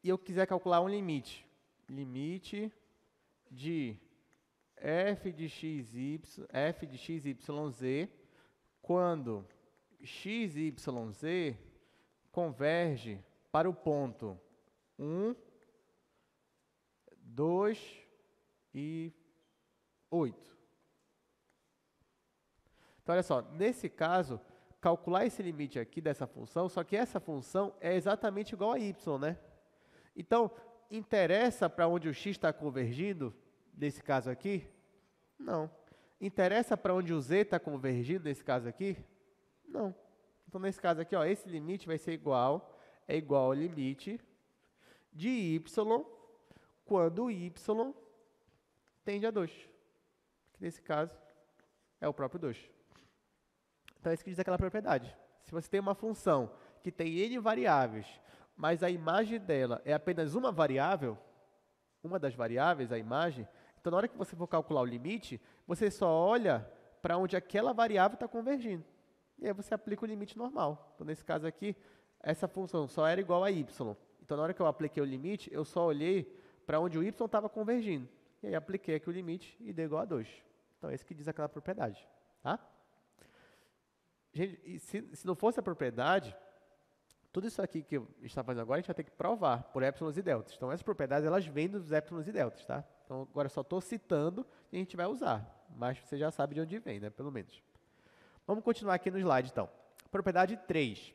E eu quiser calcular um limite de f de x, y, z, quando x, y, z converge para o ponto 1, 2 e 8. Então, olha só, nesse caso, calcular esse limite aqui dessa função, só que essa função é exatamente igual a y, né? Então, interessa para onde o x está convergindo, nesse caso aqui? Não. Interessa para onde o z está convergindo, nesse caso aqui? Não. Então, nesse caso aqui, ó, esse limite vai ser igual ao limite de y quando y tende a 2. Que nesse caso é o próprio 2. Então, é isso que diz aquela propriedade. Se você tem uma função que tem n variáveis, mas a imagem dela é apenas uma variável, uma das variáveis, a imagem, então, na hora que você for calcular o limite, você só olha para onde aquela variável está convergindo. E aí você aplica o limite normal. Então, nesse caso aqui, essa função só era igual a y. Então, na hora que eu apliquei o limite, eu só olhei para onde o y estava convergindo. E aí, apliquei aqui o limite e deu igual a 2. Então, é isso que diz aquela propriedade. Tá? Gente, e se não fosse a propriedade, tudo isso aqui que eu está fazendo agora, a gente vai ter que provar por épsilons e deltas. Então, essas propriedades, elas vêm dos épsilons e deltas, tá? Então, agora eu só estou citando e a gente vai usar. Mas você já sabe de onde vem, né? Pelo menos. Vamos continuar aqui no slide, então. Propriedade 3.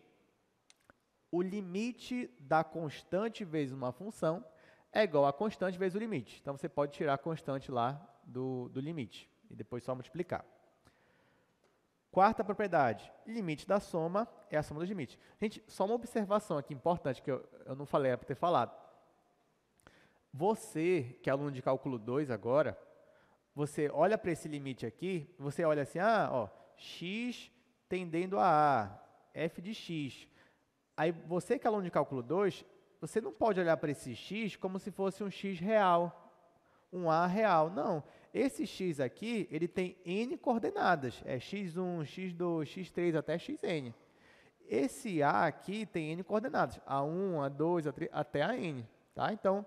O limite da constante vezes uma função é igual a constante vezes o limite. Então, você pode tirar a constante lá do limite e depois só multiplicar. Quarta propriedade, limite da soma é a soma dos limites. Gente, só uma observação aqui importante que eu não falei, era para ter falado. Você, que é aluno de cálculo 2 agora, você olha para esse limite aqui, você olha assim, x tendendo a A, f de x. Aí você que é aluno de cálculo 2, você não pode olhar para esse x como se fosse um x real, um A real. Não, esse x aqui, ele tem n coordenadas, é x1, x2, x3 até xn. Esse A aqui tem n coordenadas, A1, A2, A3, até a n. Tá? Então,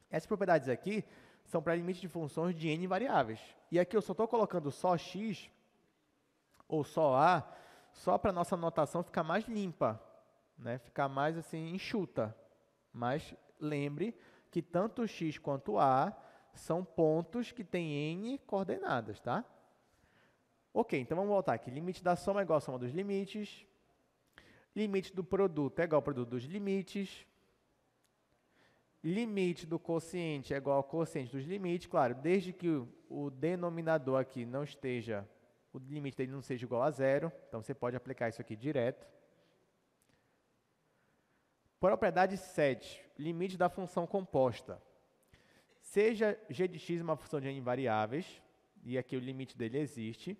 essas propriedades aqui são para limite de funções de n variáveis. E aqui eu só estou colocando só x ou só A, só para a nossa notação ficar mais limpa, né? Ficar mais assim enxuta. Mas lembre que tanto x quanto A são pontos que têm n coordenadas, tá? Ok, então vamos voltar aqui. Limite da soma é igual à soma dos limites. Limite do produto é igual ao produto dos limites. Limite do quociente é igual ao quociente dos limites. Claro, desde que o denominador aqui não esteja, o limite dele não seja igual a 0. Então, você pode aplicar isso aqui direto. Propriedade 7, limite da função composta. Seja g de x uma função de n variáveis, e aqui o limite dele existe,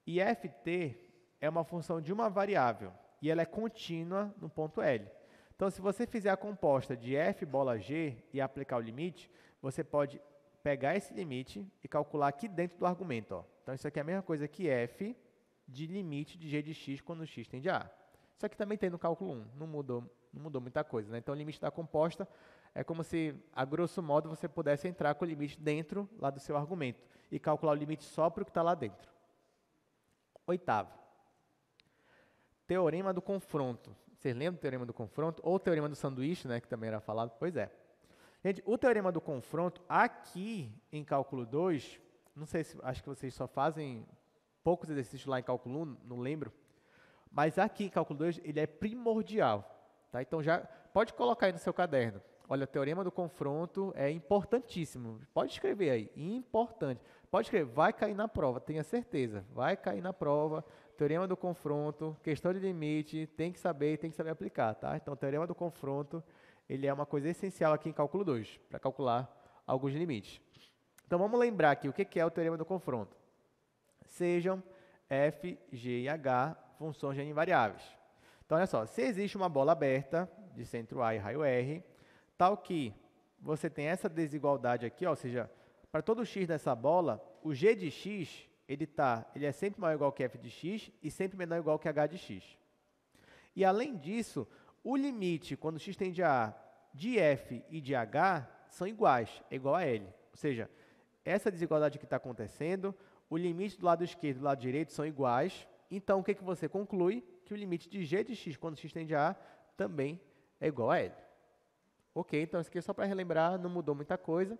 e ft é uma função de uma variável, e ela é contínua no ponto L. Então, se você fizer a composta de f bola g e aplicar o limite, você pode pegar esse limite e calcular aqui dentro do argumento. Ó. Então, isso aqui é a mesma coisa que f de limite de g de x quando x tende a A. Isso aqui também tem no cálculo 1, não mudou muita coisa, né? Então, o limite da composta é como se, a grosso modo, você pudesse entrar com o limite dentro lá do seu argumento e calcular o limite só para o que está lá dentro. Oitavo. Teorema do confronto. Vocês lembram do teorema do confronto? Ou o teorema do sanduíche, né, que também era falado? Pois é. Gente, o teorema do confronto, aqui em cálculo 2, não sei se, acho que vocês só fazem poucos exercícios lá em cálculo 1, não lembro, Mas aqui em cálculo 2, ele é primordial. Tá? Então, já pode colocar aí no seu caderno. Olha, o teorema do confronto é importantíssimo. Pode escrever aí, importante. Pode escrever, vai cair na prova, tenha certeza. Vai cair na prova, teorema do confronto, questão de limite, tem que saber aplicar, tá? Então, o teorema do confronto, ele é uma coisa essencial aqui em cálculo 2, para calcular alguns limites. Então, vamos lembrar aqui o que é o teorema do confronto. Sejam f, g e h funções de n variáveis. Então, olha só, se existe uma bola aberta de centro A e raio R, tal que você tem essa desigualdade aqui, ó, ou seja, para todo x dessa bola, o g de x, ele é sempre maior ou igual que f de x e sempre menor ou igual que h de x. E, além disso, o limite, quando x tende a A, de f e de h são iguais, é igual a L. Ou seja, essa desigualdade que está acontecendo, o limite do lado esquerdo e do lado direito são iguais. Então, o que você conclui? Que o limite de g de x, quando x tende a A, também é igual a L. Ok, então isso aqui é só para relembrar, não mudou muita coisa.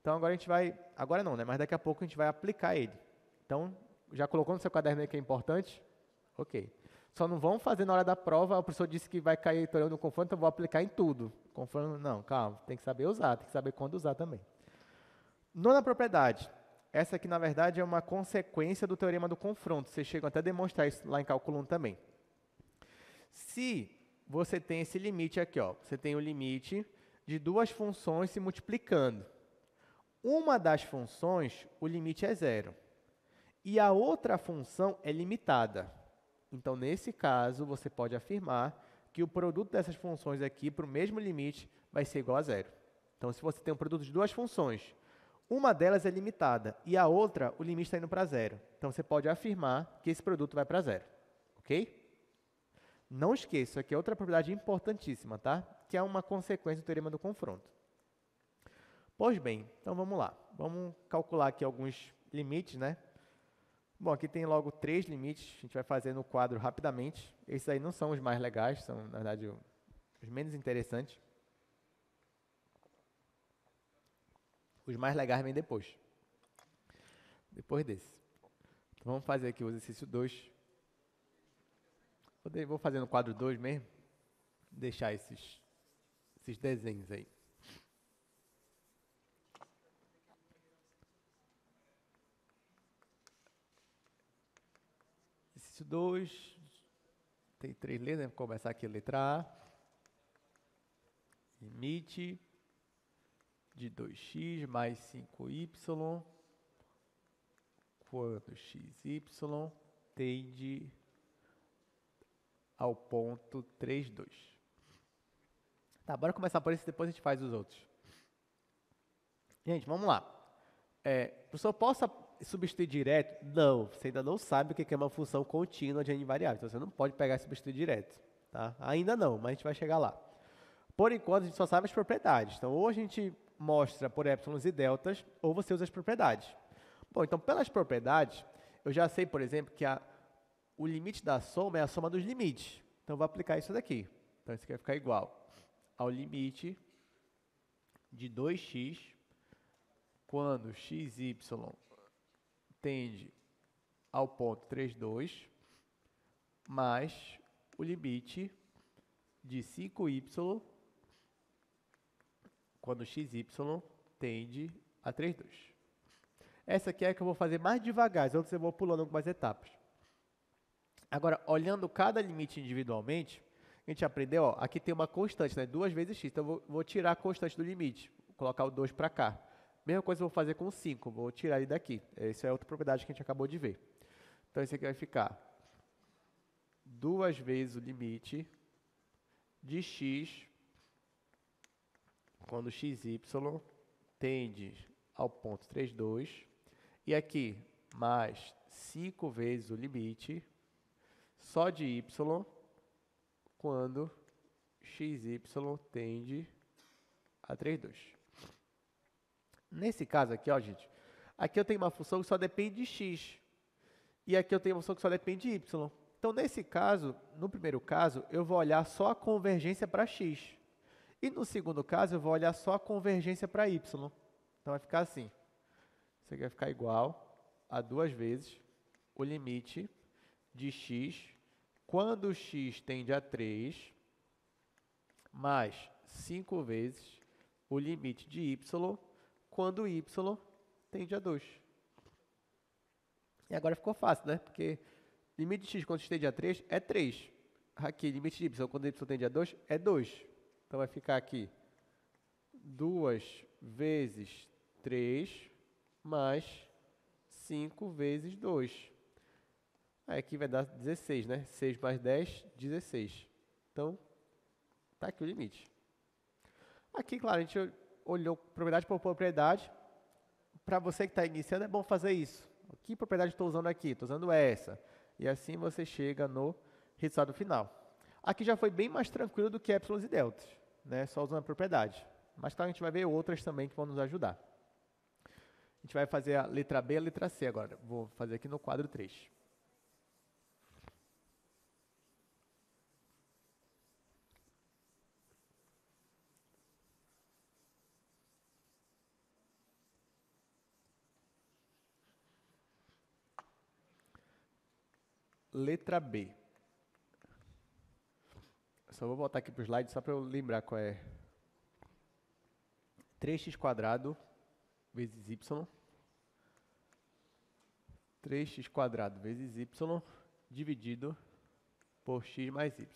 Então, agora a gente vai... Agora não, né? Mas daqui a pouco a gente vai aplicar ele. Então, já colocou no seu caderno aí que é importante? Ok. Só não vão fazer na hora da prova, o professor disse que vai cair teorema do confronto, então eu vou aplicar em tudo. Confronto, não, calma, tem que saber usar, tem que saber quando usar também. Nona propriedade. Essa aqui, na verdade, é uma consequência do teorema do confronto. Vocês chegam até a demonstrar isso lá em cálculo 1 também. Se você tem esse limite aqui, ó, você tem o limite de duas funções se multiplicando. Uma das funções, o limite é zero. E a outra função é limitada. Então, nesse caso, você pode afirmar que o produto dessas funções aqui, para o mesmo limite, vai ser igual a zero. Então, se você tem um produto de duas funções, uma delas é limitada e a outra, o limite está indo para zero. Então, você pode afirmar que esse produto vai para zero. Ok? Não esqueça, isso aqui é outra propriedade importantíssima, tá? Que é uma consequência do teorema do confronto. Pois bem, então vamos lá. Vamos calcular aqui alguns limites, né? Bom, aqui tem logo 3 limites, a gente vai fazer no quadro rapidamente. Esses aí não são os mais legais, são, na verdade, os menos interessantes. Os mais legais vêm depois. Depois desse. Então, vamos fazer aqui o exercício 2. Vou fazer no quadro 2 mesmo. Deixar esses desenhos aí. Exercício 2. Tem 3 letras, né? Vou começar aqui a letra A. Limite de 2x mais 5y quando xy tende ao ponto 3, 2. Tá, bora começar por esse, depois a gente faz os outros. Gente, vamos lá. Professor, posso substituir direto? Não, você ainda não sabe o que é uma função contínua de n variáveis, então você não pode pegar e substituir direto. Tá? Ainda não, mas a gente vai chegar lá. Por enquanto, a gente só sabe as propriedades. Então, ou a gente mostra por épsilons e deltas, ou você usa as propriedades. Bom, então, pelas propriedades, eu já sei, por exemplo, que o limite da soma é a soma dos limites. Então, eu vou aplicar isso daqui. Então, isso aqui vai ficar igual ao limite de 2x quando xy tende ao ponto 3, 2, mais o limite de 5y quando xy tende a 3, 2. Essa aqui é a que eu vou fazer mais devagar, as outras eu vou pulando algumas etapas. Agora, olhando cada limite individualmente, a gente aprendeu, ó, aqui tem uma constante, né? 2 vezes x, então eu vou tirar a constante do limite, vou colocar o 2 para cá. Mesma coisa eu vou fazer com o 5, vou tirar ele daqui. Essa é outra propriedade que a gente acabou de ver. Então, esse aqui vai ficar 2 vezes o limite de x quando xy tende ao ponto 3, 2. E aqui, mais 5 vezes o limite só de y quando xy tende a 3, 2. Nesse caso aqui, ó, gente, aqui eu tenho uma função que só depende de x. E aqui eu tenho uma função que só depende de y. Então, nesse caso, no primeiro caso, eu vou olhar só a convergência para x. E no segundo caso, eu vou olhar só a convergência para y. Então, vai ficar assim. Isso aqui vai ficar igual a 2 vezes o limite de x quando x tende a 3, mais 5 vezes o limite de y quando y tende a 2. E agora ficou fácil, né? Porque limite de x quando x tende a 3 é 3. Aqui, limite de y quando y tende a 2 é 2. Então, vai ficar aqui 2 vezes 3 mais 5 vezes 2. Aí aqui vai dar 16, né? 6 mais 10, 16. Então, tá aqui o limite. Aqui, claro, a gente olhou propriedade por propriedade. Para você que está iniciando, é bom fazer isso. Que propriedade estou usando aqui? Estou usando essa. E assim você chega no resultado final. Aqui já foi bem mais tranquilo do que épsilons e deltas, né? Só usando a propriedade. Mas claro, a gente vai ver outras também que vão nos ajudar. A gente vai fazer a letra B e a letra C agora. Vou fazer aqui no quadro 3. Letra B. Só vou voltar aqui para o slide só para eu lembrar qual é. 3x² vezes y. 3x² vezes y dividido por x mais y.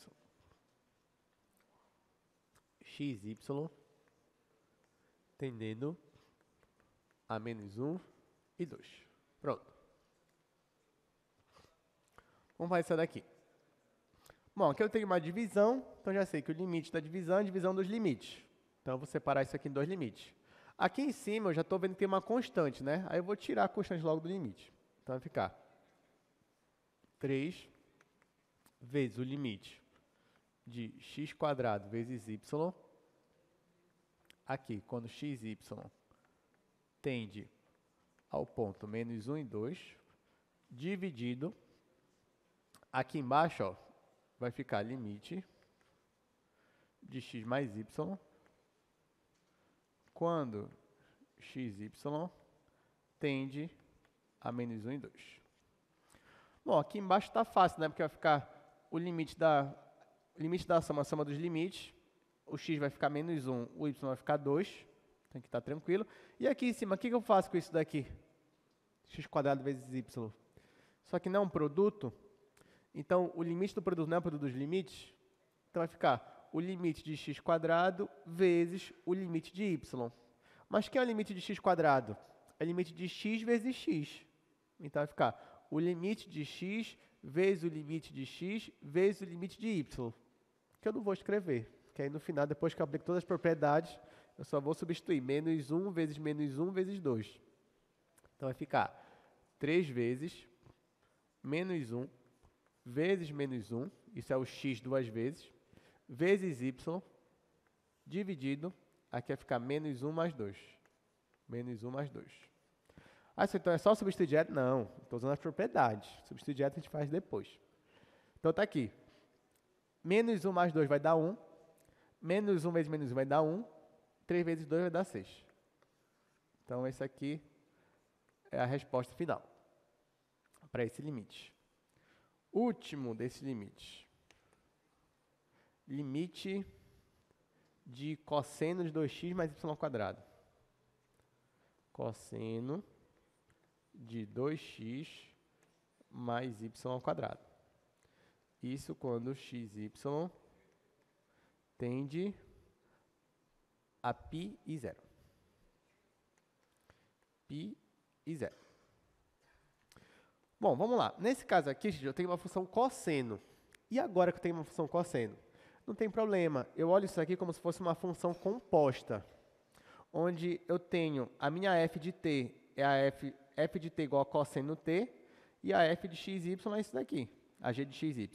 xy tendendo a menos 1 e 2. Pronto. Vamos fazer isso daqui. Bom, aqui eu tenho uma divisão, então já sei que o limite da divisão é a divisão dos limites. Então, eu vou separar isso aqui em dois limites. Aqui em cima, eu já estou vendo que tem uma constante, né? Aí eu vou tirar a constante logo do limite. Então, vai ficar 3 vezes o limite de x² vezes y. Aqui, quando xy tende ao ponto menos 1 e 2, dividido. Aqui embaixo, ó, vai ficar limite de x mais y quando xy tende a menos 1 e 2. Bom, aqui embaixo está fácil, né? Porque vai ficar o limite da soma, a soma dos limites. O x vai ficar menos 1, o y vai ficar 2. Tem que estar tranquilo. E aqui em cima, o que eu faço com isso daqui? x² vezes y. Só que não é um produto. Então, o limite do produto não é o produto dos limites. Então, vai ficar o limite de x² vezes o limite de y. Mas quem é o limite de x²? É o limite de x vezes x. Então, vai ficar o limite de x vezes o limite de x vezes o limite de y. Que eu não vou escrever. Que aí, no final, depois que eu aplico todas as propriedades, eu só vou substituir menos 1 vezes menos 1 vezes 2. Então, vai ficar 3 vezes menos 1 vezes menos 1, isso é o x duas vezes, vezes y, dividido, aqui vai ficar menos 1 mais 2. Menos 1 mais 2. Ah, então é só substituir direto? Não, estou usando as propriedades. Substituir direto a gente faz depois. Então, está aqui. Menos 1 mais 2 vai dar 1. Menos 1 vezes menos 1 vai dar 1. 3 vezes 2 vai dar 6. Então, esse aqui é a resposta final para esse limite. Último desse limite. Limite de cosseno de 2x mais y². Cosseno de 2x mais y². Isso quando xy tende a π e 0. Π e 0. Bom, vamos lá. Nesse caso aqui, eu tenho uma função cosseno. E agora que eu tenho uma função cosseno? Não tem problema. Eu olho isso aqui como se fosse uma função composta, onde eu tenho a minha f de t é a f de t igual a cosseno t, e a f de xy é isso daqui, a g de xy.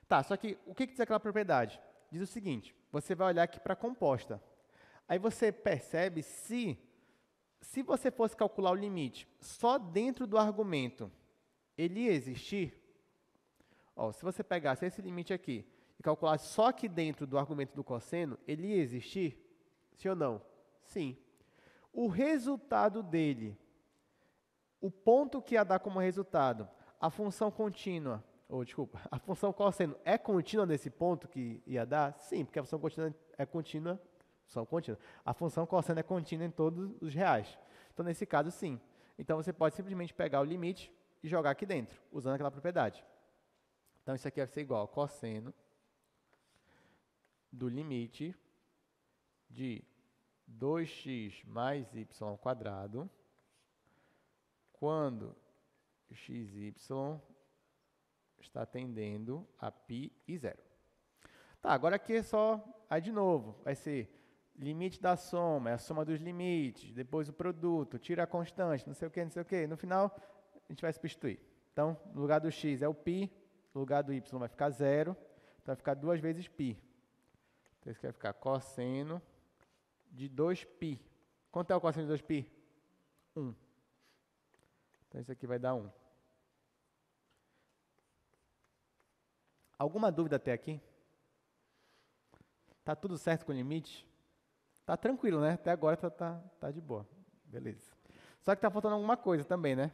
Tá, só que o que diz aquela propriedade? Diz o seguinte, você vai olhar aqui para a composta. Aí você percebe se você fosse calcular o limite só dentro do argumento, ele ia existir? Ó, se você pegasse esse limite aqui e calculasse só aqui dentro do argumento do cosseno, ele ia existir? Sim ou não? Sim. O resultado dele, o ponto que ia dar como resultado, a função contínua, ou desculpa, a função cosseno é contínua nesse ponto que ia dar? Sim, porque a função contínua é contínua, a função cosseno é contínua em todos os reais. Então, nesse caso, sim. Então, você pode simplesmente pegar o limite e jogar aqui dentro, usando aquela propriedade. Então, isso aqui vai ser igual a cosseno do limite de 2x mais y quadrado quando xy está tendendo a π e 0. Tá, agora aqui é só, aí de novo, vai ser limite da soma, é a soma dos limites, depois o produto, tira a constante, não sei o que, não sei o que. No final, a gente vai substituir. Então, no lugar do x é o π, no lugar do y vai ficar 0, então vai ficar 2 vezes π. Então, isso aqui vai ficar cosseno de 2π. Quanto é o cosseno de 2π? 1. Então, isso aqui vai dar 1. Alguma dúvida até aqui? Tá tudo certo com o limite? Tá tranquilo, né? Até agora tá de boa. Beleza. Só que tá faltando alguma coisa também, né?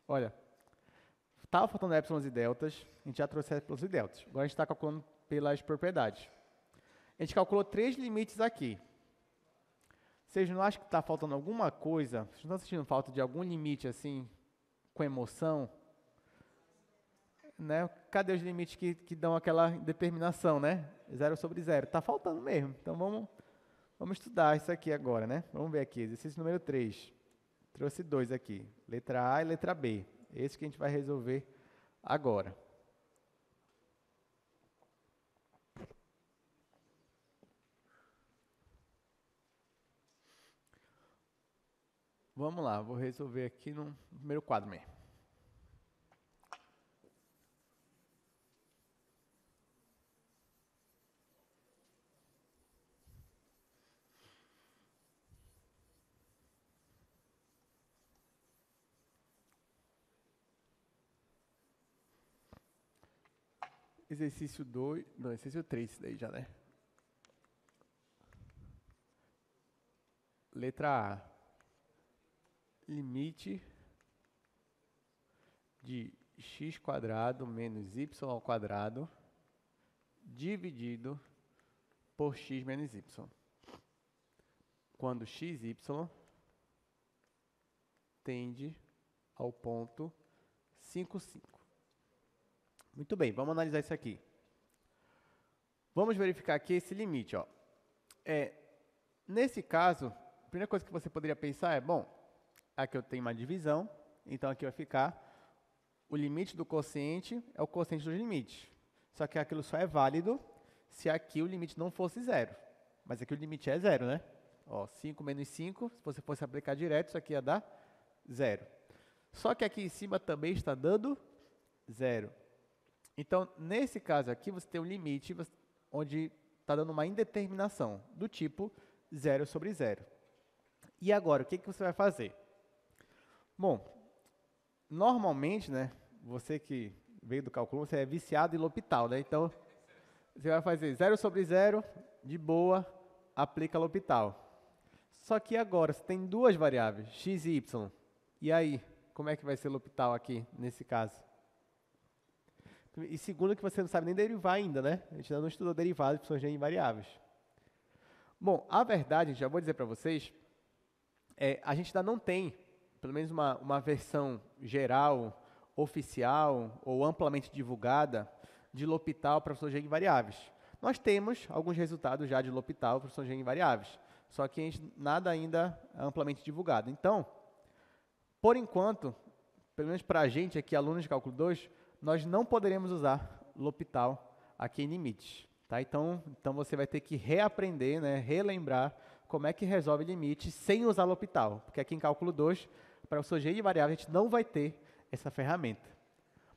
Olha, estava faltando épsilons e deltas, a gente já trouxe épsilons e deltas. Agora a gente está calculando pelas propriedades. A gente calculou 3 limites aqui. Vocês não acham que está faltando alguma coisa? Vocês não estão sentindo falta de algum limite assim, com emoção? Né? Cadê os limites que dão aquela determinação, né? 0 sobre 0. Está faltando mesmo. Então vamos estudar isso aqui agora, né? Vamos ver aqui, exercício número 3. Trouxe 2 aqui, letra A e letra B. Esse que a gente vai resolver agora. Vamos lá, vou resolver aqui no primeiro quadro mesmo. Exercício 2, não, exercício 3, isso daí já, né? Letra A. Limite de x² menos y² dividido por x menos y. Quando xy tende ao ponto 5, 5. Muito bem, vamos analisar isso aqui. Vamos verificar aqui esse limite. Ó. Nesse caso, a primeira coisa que você poderia pensar é, bom, aqui eu tenho uma divisão, então aqui vai ficar o limite do quociente é o quociente dos limites. Só que aquilo só é válido se aqui o limite não fosse 0. Mas aqui o limite é 0, né? Ó, 5 menos 5, se você fosse aplicar direto, isso aqui ia dar 0. Só que aqui em cima também está dando 0. Então, nesse caso aqui, você tem um limite onde está dando uma indeterminação do tipo 0 sobre 0. E agora, o que você vai fazer? Bom, normalmente, né, você que veio do cálculo, você é viciado em L'Hopital, né? Então, você vai fazer 0 sobre 0, de boa, aplica L'Hopital. Só que agora, você tem duas variáveis, x e y. E aí, como é que vai ser L'Hopital aqui, nesse caso? E segundo que você não sabe nem derivar ainda, né? A gente ainda não estudou derivadas de funções de invariáveis. Bom, a verdade, já vou dizer para vocês, a gente ainda não tem, pelo menos uma versão geral, oficial ou amplamente divulgada de L'Hopital para funções de invariáveis. Nós temos alguns resultados já de L'Hopital para funções de invariáveis, só que a gente, nada ainda é amplamente divulgado. Então, por enquanto, pelo menos para a gente aqui, alunos de cálculo 2, nós não poderemos usar L'Hopital aqui em limites. Tá? Então você vai ter que reaprender, né, relembrar como é que resolve limites sem usar L'Hopital. Porque aqui em cálculo 2, para o sujeito de variável, a gente não vai ter essa ferramenta.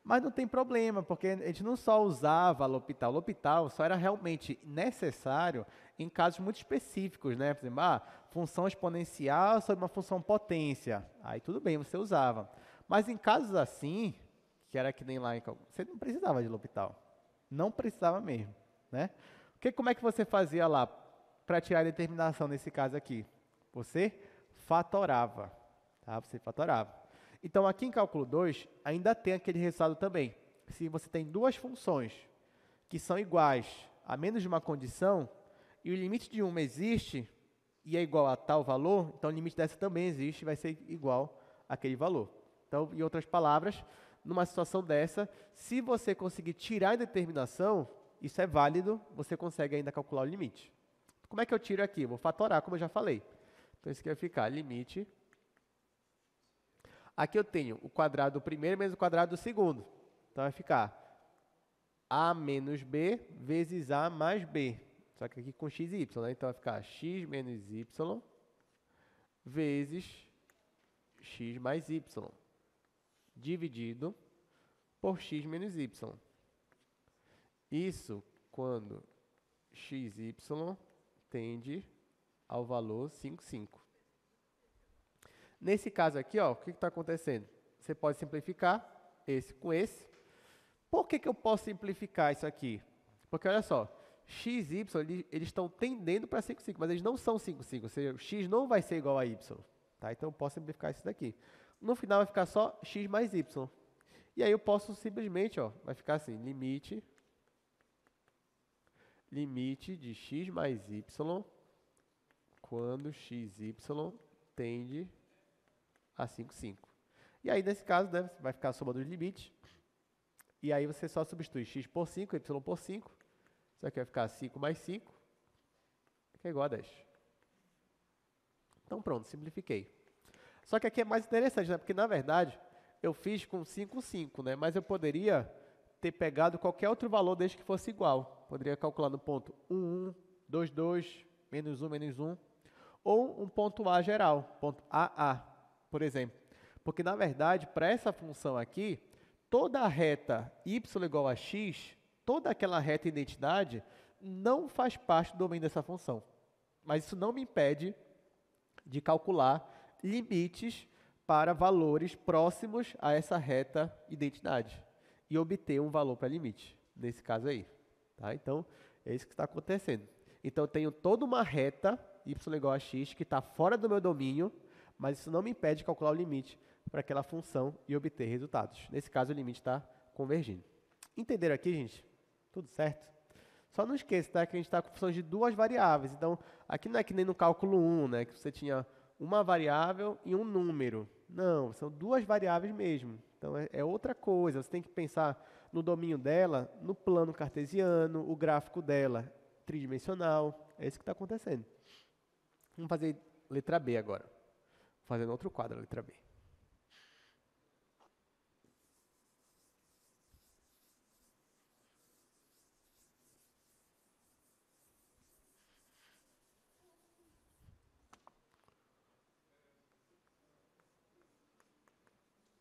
Mas não tem problema, porque a gente não só usava L'Hopital. L'Hopital só era realmente necessário em casos muito específicos, né? Por exemplo, função exponencial sobre uma função potência. Aí tudo bem, você usava. Mas em casos assim, que era que nem lá em cálculo, você não precisava de L'Hopital. Não precisava mesmo, né? Como é que você fazia lá para tirar a determinação nesse caso aqui? Você fatorava, tá? Você fatorava. Então, aqui em cálculo 2, ainda tem aquele resultado também. se você tem duas funções que são iguais a menos de uma condição, e o limite de uma existe e é igual a tal valor, então o limite dessa também existe e vai ser igual àquele valor. Então, em outras palavras, numa situação dessa, se você conseguir tirar a indeterminação, isso é válido, você consegue ainda calcular o limite. Como é que eu tiro aqui? Eu vou fatorar, como eu já falei. Então, isso aqui vai ficar limite. Aqui eu tenho o quadrado do primeiro menos o quadrado do segundo. Então, vai ficar a menos b vezes a mais b. Só que aqui com x e y, né? Então, vai ficar x menos y vezes x mais y, dividido por x menos y. Isso quando xy tende ao valor 5, 5. Nesse caso aqui, ó, o que está acontecendo? Você pode simplificar esse com esse. Por que eu posso simplificar isso aqui? Porque, olha só, x e y, eles estão tendendo para 5, 5, mas eles não são 5, 5. Ou seja, o x não vai ser igual a y. Tá? Então, eu posso simplificar isso daqui. No final, vai ficar só x mais y. E aí, eu posso simplesmente, ó, vai ficar assim, limite de x mais y quando xy tende a 5, 5. E aí, nesse caso, né, vai ficar a soma dos limites. E aí, você só substitui x por 5, y por 5. Isso aqui vai ficar 5 mais 5, que é igual a 10. Então, pronto, simplifiquei. Só que aqui é mais interessante, né? Porque, na verdade, eu fiz com 5, 5, né? Mas eu poderia ter pegado qualquer outro valor desde que fosse igual. Poderia calcular no ponto 1, 1, 2, 2, menos 1, menos 1. Ou um ponto A geral, ponto AA, por exemplo. Porque, na verdade, para essa função aqui, toda a reta y igual a x, toda aquela reta identidade, não faz parte do domínio dessa função. Mas isso não me impede de calcular limites para valores próximos a essa reta identidade e obter um valor para limite, nesse caso aí. Tá? Então, é isso que está acontecendo. Então, eu tenho toda uma reta y igual a x que está fora do meu domínio, mas isso não me impede de calcular o limite para aquela função e obter resultados. Nesse caso, o limite está convergindo. Entenderam aqui, gente? Tudo certo? Só não esqueça, tá, que a gente está com funções de duas variáveis. Então, aqui não é que nem no cálculo 1, né, que você tinha uma variável e um número. Não, são duas variáveis mesmo. Então, é outra coisa. Você tem que pensar no domínio dela, no plano cartesiano, o gráfico dela tridimensional. É isso que está acontecendo. Vamos fazer letra B agora. Fazendo outro quadro, letra B.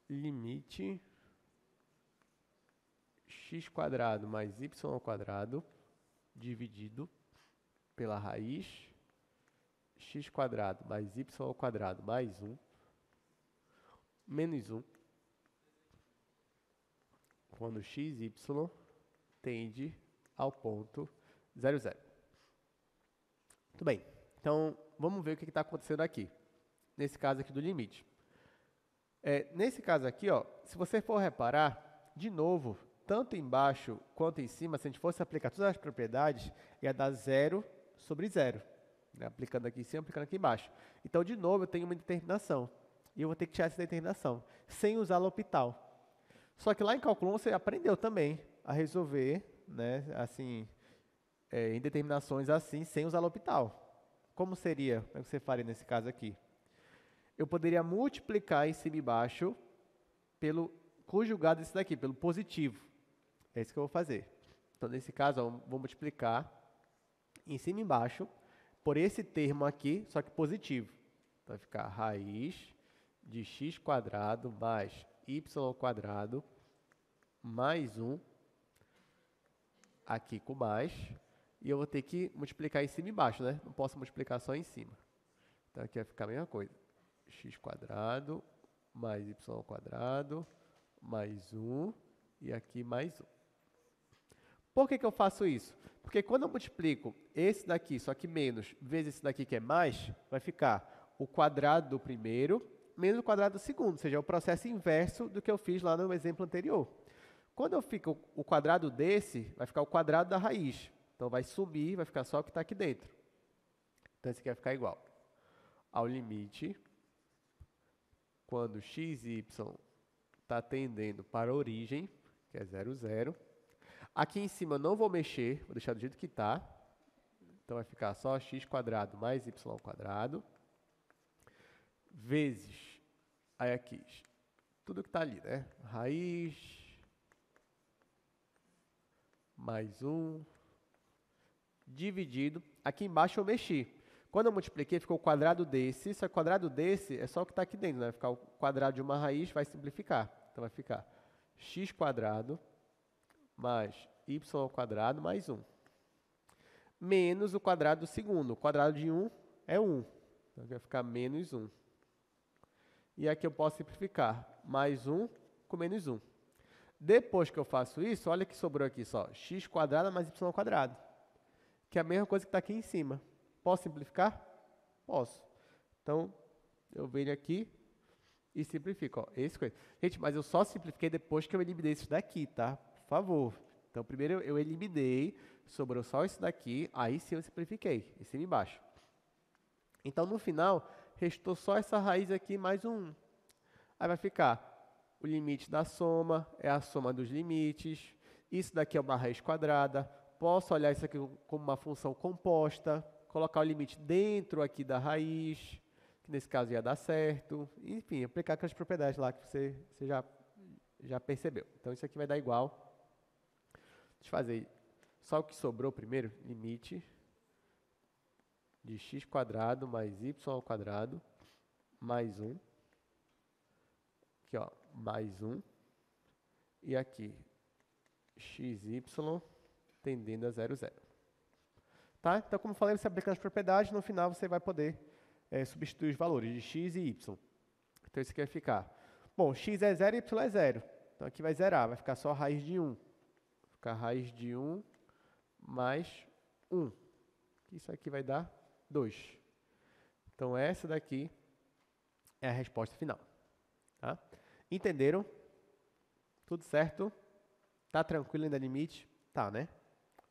Limite x² mais y² dividido pela raiz x² mais y² mais 1 menos 1 quando xy tende ao ponto 0, 0. Muito bem. Então, vamos ver o que está acontecendo aqui. Nesse caso aqui do limite. Nesse caso aqui, ó, se você for reparar, de novo, tanto embaixo quanto em cima, se a gente fosse aplicar todas as propriedades, ia dar 0 sobre 0. Né? Aplicando aqui em cima, aplicando aqui embaixo. Então, de novo, eu tenho uma determinação. E eu vou ter que tirar essa determinação, sem usar L'Hopital. Só que lá em cálculo 1, você aprendeu também a resolver, né, assim, indeterminações assim, sem usar L'Hopital. Como seria? Como é que você faria nesse caso aqui? Eu poderia multiplicar em cima e embaixo pelo conjugado desse daqui, pelo positivo. É isso que eu vou fazer. Então, nesse caso, eu vou multiplicar em cima e embaixo por esse termo aqui, só que positivo. Então, vai ficar raiz de x² mais y² mais 1, aqui com mais, e eu vou ter que multiplicar em cima e embaixo, né? Não posso multiplicar só em cima. Então, aqui vai ficar a mesma coisa. x² mais y² mais 1 e aqui mais 1. Por que eu faço isso? Porque quando eu multiplico esse daqui, só que menos, vezes esse daqui que é mais, vai ficar o quadrado do primeiro menos o quadrado do segundo, ou seja, é o processo inverso do que eu fiz lá no exemplo anterior. Quando eu fico o quadrado desse, vai ficar o quadrado da raiz. Então, vai subir, vai ficar só o que está aqui dentro. Então, esse aqui vai ficar igual ao limite, quando x e y está tendendo para a origem, que é 0, 0. Aqui em cima eu não vou mexer, vou deixar do jeito que está. Então, vai ficar só x² mais y², vezes, aí aqui, tudo que está ali, né? Raiz, mais 1, dividido. Aqui embaixo eu mexi. Quando eu multipliquei, ficou o quadrado desse. Se é quadrado desse, é só o que está aqui dentro, né? Vai ficar o quadrado de uma raiz, vai simplificar. Então, vai ficar x² mais y² mais 1. Menos o quadrado do segundo. O quadrado de 1 é 1. Então, vai ficar menos 1. E aqui eu posso simplificar. Mais 1 com menos 1. Depois que eu faço isso, olha que sobrou aqui só. x² mais y². Que é a mesma coisa que está aqui em cima. Posso simplificar? Posso. Então, eu venho aqui e simplifico. Ó, esse coisa. Gente, mas eu só simplifiquei depois que eu eliminei isso daqui, tá? Por favor. Então, primeiro eu eliminei, sobrou só isso daqui, aí sim eu simplifiquei, em cima e embaixo. Então, no final, restou só essa raiz aqui mais um 1. Aí vai ficar o limite da soma, é a soma dos limites. Isso daqui é uma raiz quadrada. Posso olhar isso aqui como uma função composta, colocar o limite dentro aqui da raiz, que nesse caso ia dar certo. Enfim, aplicar aquelas propriedades lá que você já percebeu. Então, isso aqui vai dar igual. Deixa eu fazer só o que sobrou primeiro. Limite de x² mais y² mais 1. Aqui, ó, mais 1. E aqui, xy tendendo a 0, 0. Tá? Então, como eu falei, você aplica as propriedades, no final você vai poder substituir os valores de x e y. Então, isso aqui vai ficar. Bom, x é 0 e y é 0. Então, aqui vai zerar, vai ficar só a raiz de 1. Vai ficar a raiz de 1 mais 1. Isso aqui vai dar 2. Então, essa daqui é a resposta final. Tá? Entenderam? Tudo certo? Tá tranquilo ainda limite? Tá, né?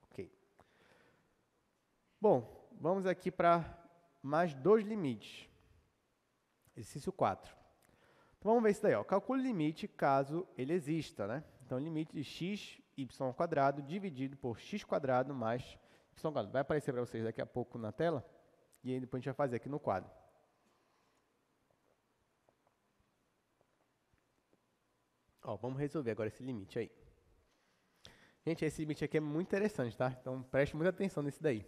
Ok. Bom, vamos aqui para mais 2 limites. Exercício 4. Então, vamos ver isso daí. Ó. Calcule o limite caso ele exista, né? Então, limite de x, y² dividido por x² mais y². Vai aparecer para vocês daqui a pouco na tela. E aí depois a gente vai fazer aqui no quadro. Ó, vamos resolver agora esse limite aí. Gente, esse limite aqui é muito interessante, tá? Então, preste muita atenção nesse daí.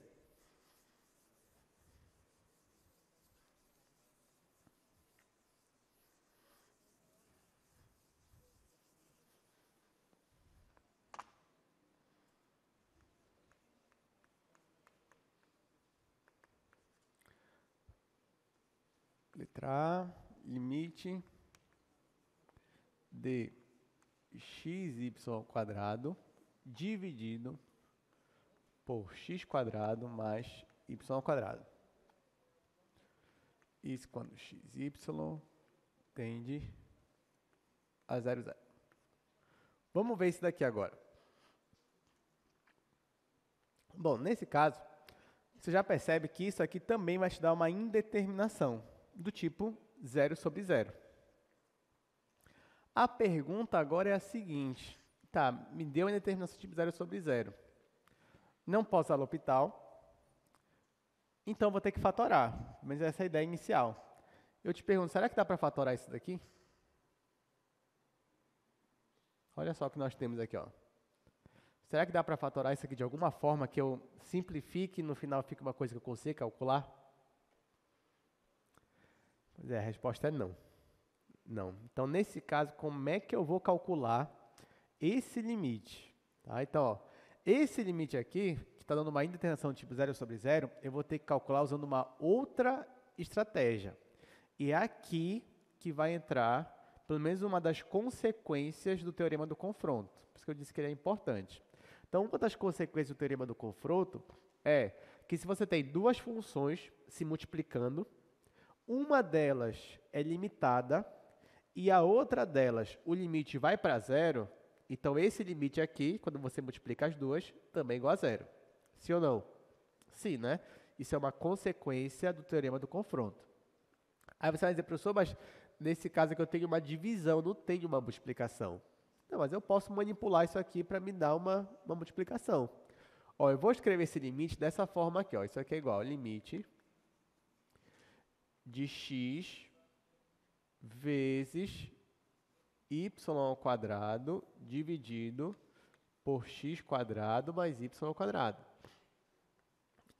Letra A, limite de xy² dividido por x² mais y². Isso quando xy tende a 0, 0. Vamos ver isso daqui agora. Bom, nesse caso, você já percebe que isso aqui também vai te dar uma indeterminação do tipo 0 sobre 0. A pergunta agora é a seguinte. Tá, me deu uma indeterminação tipo 0 sobre 0. Não posso usar L'Hopital, então vou ter que fatorar. Mas essa é a ideia inicial. Eu te pergunto, será que dá para fatorar isso daqui? Olha só o que nós temos aqui, ó. Será que dá para fatorar isso aqui de alguma forma que eu simplifique e no final fique uma coisa que eu consiga calcular? Pois é, a resposta é não. Não. Então, nesse caso, como é que eu vou calcular esse limite? Tá? Então, ó, esse limite aqui, que está dando uma indeterminação tipo 0 sobre 0, eu vou ter que calcular usando uma outra estratégia. E é aqui que vai entrar, pelo menos, uma das consequências do teorema do confronto. Por isso que eu disse que ele é importante. Então, uma das consequências do teorema do confronto é que se você tem duas funções se multiplicando, uma delas é limitada e a outra delas, o limite vai para 0, Então, esse limite aqui, quando você multiplica as duas, também é igual a zero. Sim ou não? Sim, né? Isso é uma consequência do teorema do confronto. Aí você vai dizer, professor, mas nesse caso aqui eu tenho uma divisão, não tenho uma multiplicação. Não, mas eu posso manipular isso aqui para me dar uma multiplicação. Ó, eu vou escrever esse limite dessa forma aqui. Ó. Isso aqui é igual ao limite de x vezes y ao quadrado dividido por x quadrado mais y ao quadrado.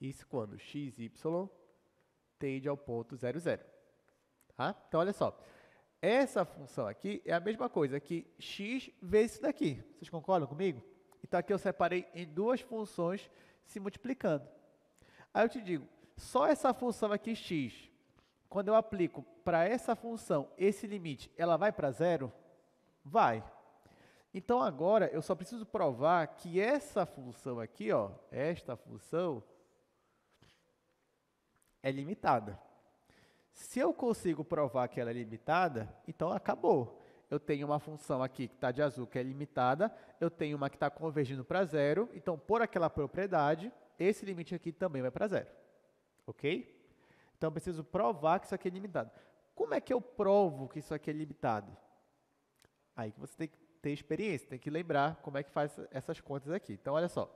Isso quando xy tende ao ponto 0, 0. Tá? Então, olha só. Essa função aqui é a mesma coisa que x vezes isso daqui. Vocês concordam comigo? Então, aqui eu separei em duas funções se multiplicando. Aí eu te digo, só essa função aqui, x, quando eu aplico para essa função esse limite, ela vai para zero? Vai. Então, agora, eu só preciso provar que essa função aqui, ó, esta função, é limitada. Se eu consigo provar que ela é limitada, então acabou. Eu tenho uma função aqui que está de azul, que é limitada, eu tenho uma que está convergindo para zero, então, por aquela propriedade, esse limite aqui também vai para zero. Ok? Então, eu preciso provar que isso aqui é limitado. Como é que eu provo que isso aqui é limitado? Aí que você tem que ter experiência, tem que lembrar como é que faz essas contas aqui. Então, olha só.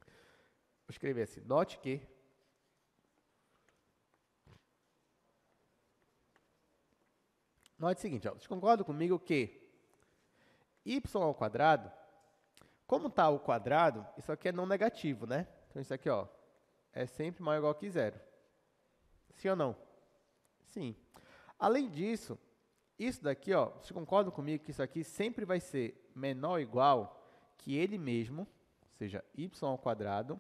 Vou escrever assim, note que note o seguinte, ó, vocês concordam comigo que y ao quadrado, como está ao quadrado, isso aqui é não negativo, né? Então, isso aqui ó, é sempre maior ou igual que zero. Sim ou não? Sim. Além disso, isso daqui, ó, vocês concordam comigo que isso aqui sempre vai ser menor ou igual que ele mesmo, ou seja, y ao quadrado,